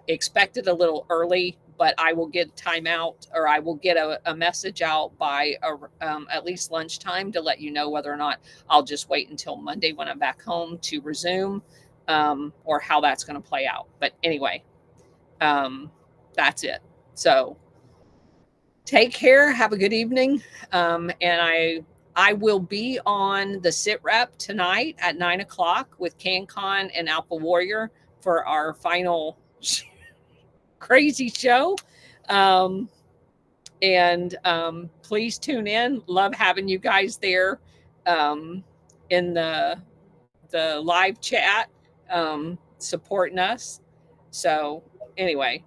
expect it a little early, but I will get time out, or I will get a message out by at least lunchtime to let you know whether or not I'll just wait until Monday when I'm back home to resume, or how that's going to play out. But anyway, that's it. So take care. Have a good evening. And I will be on the Sit Rep tonight at 9:00 with CanCon and Alpha Warrior for our final crazy show. And please tune in. Love having you guys there in the live chat, supporting us. So anyway,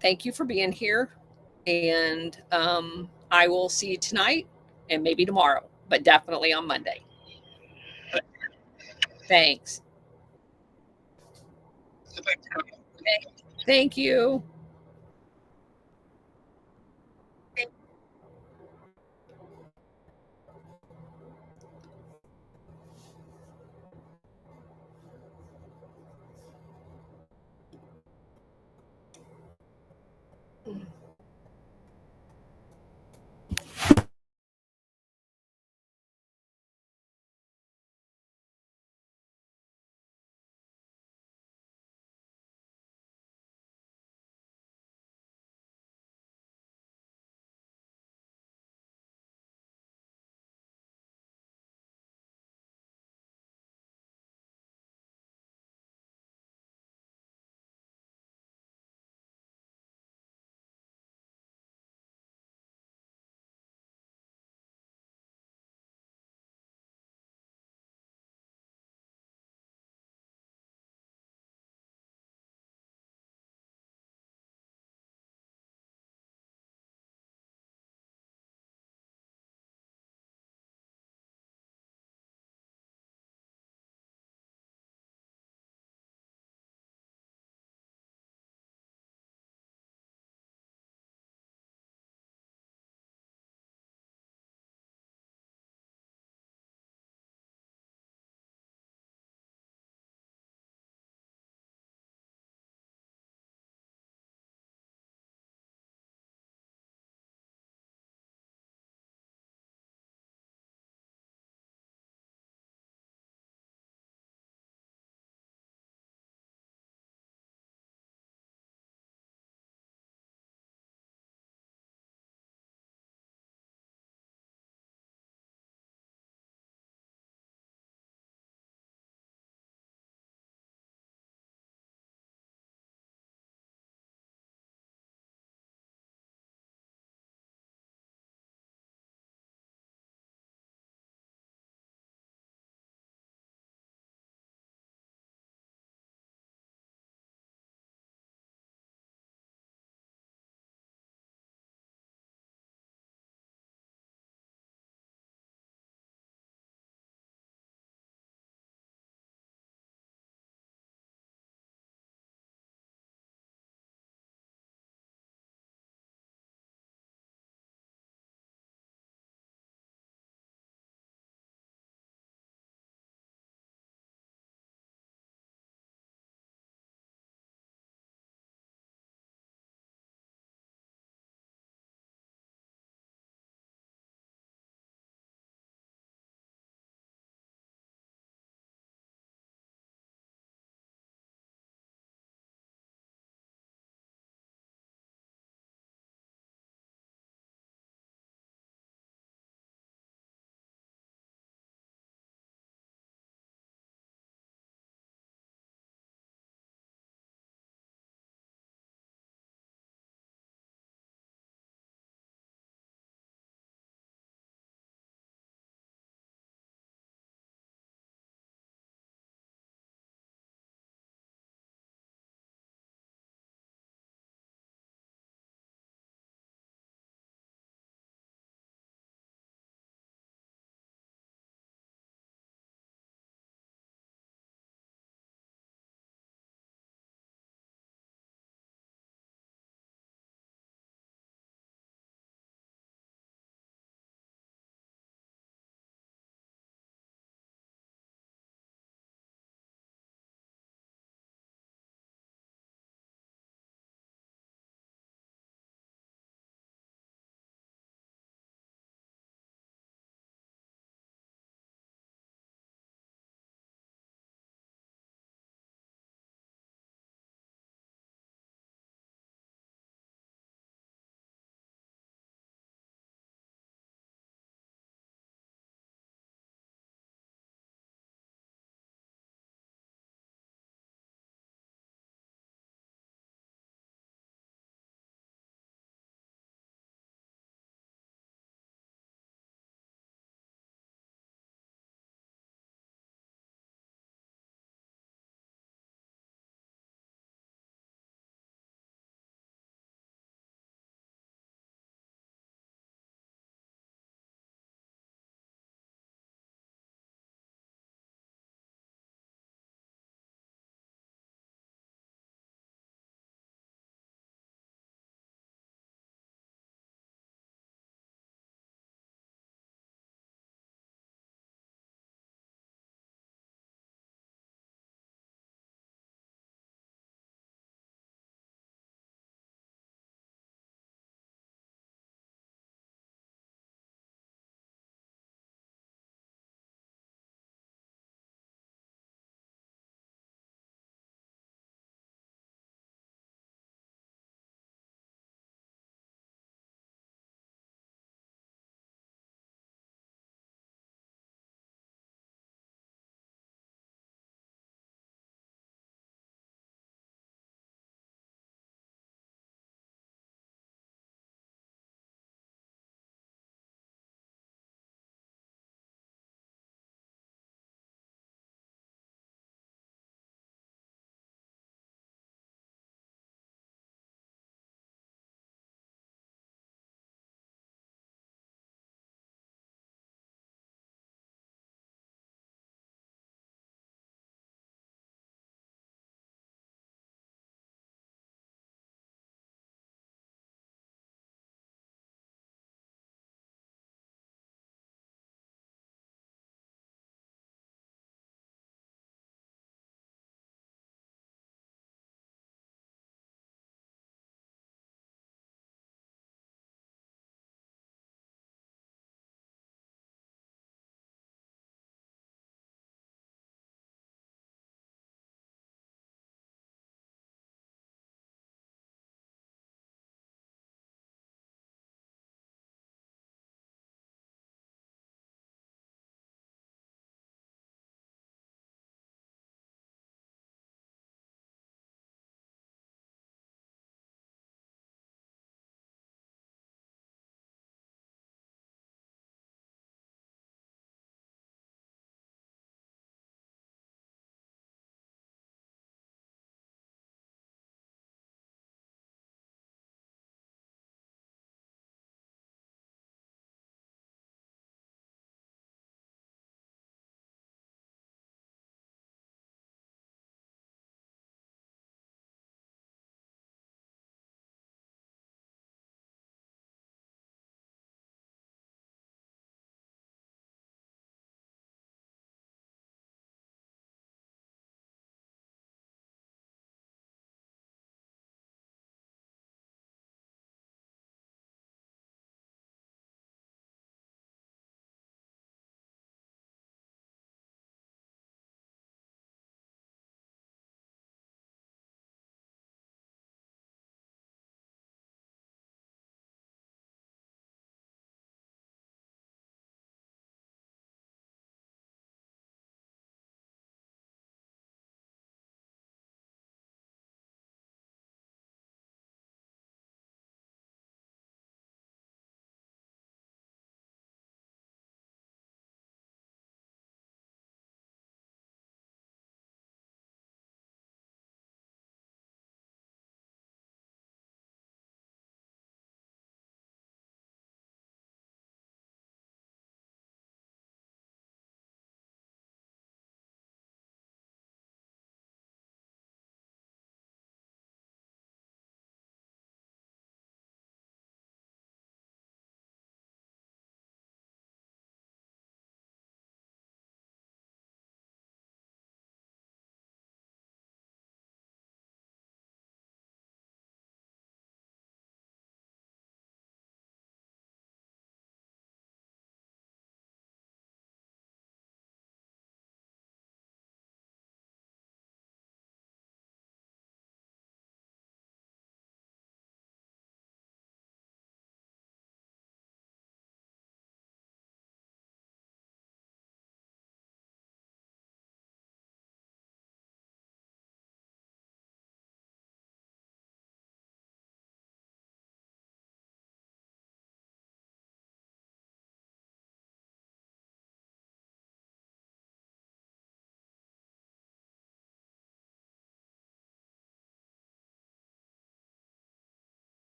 thank you for being here. And I will see you tonight and maybe tomorrow, but definitely on Monday. Thanks. Thank you.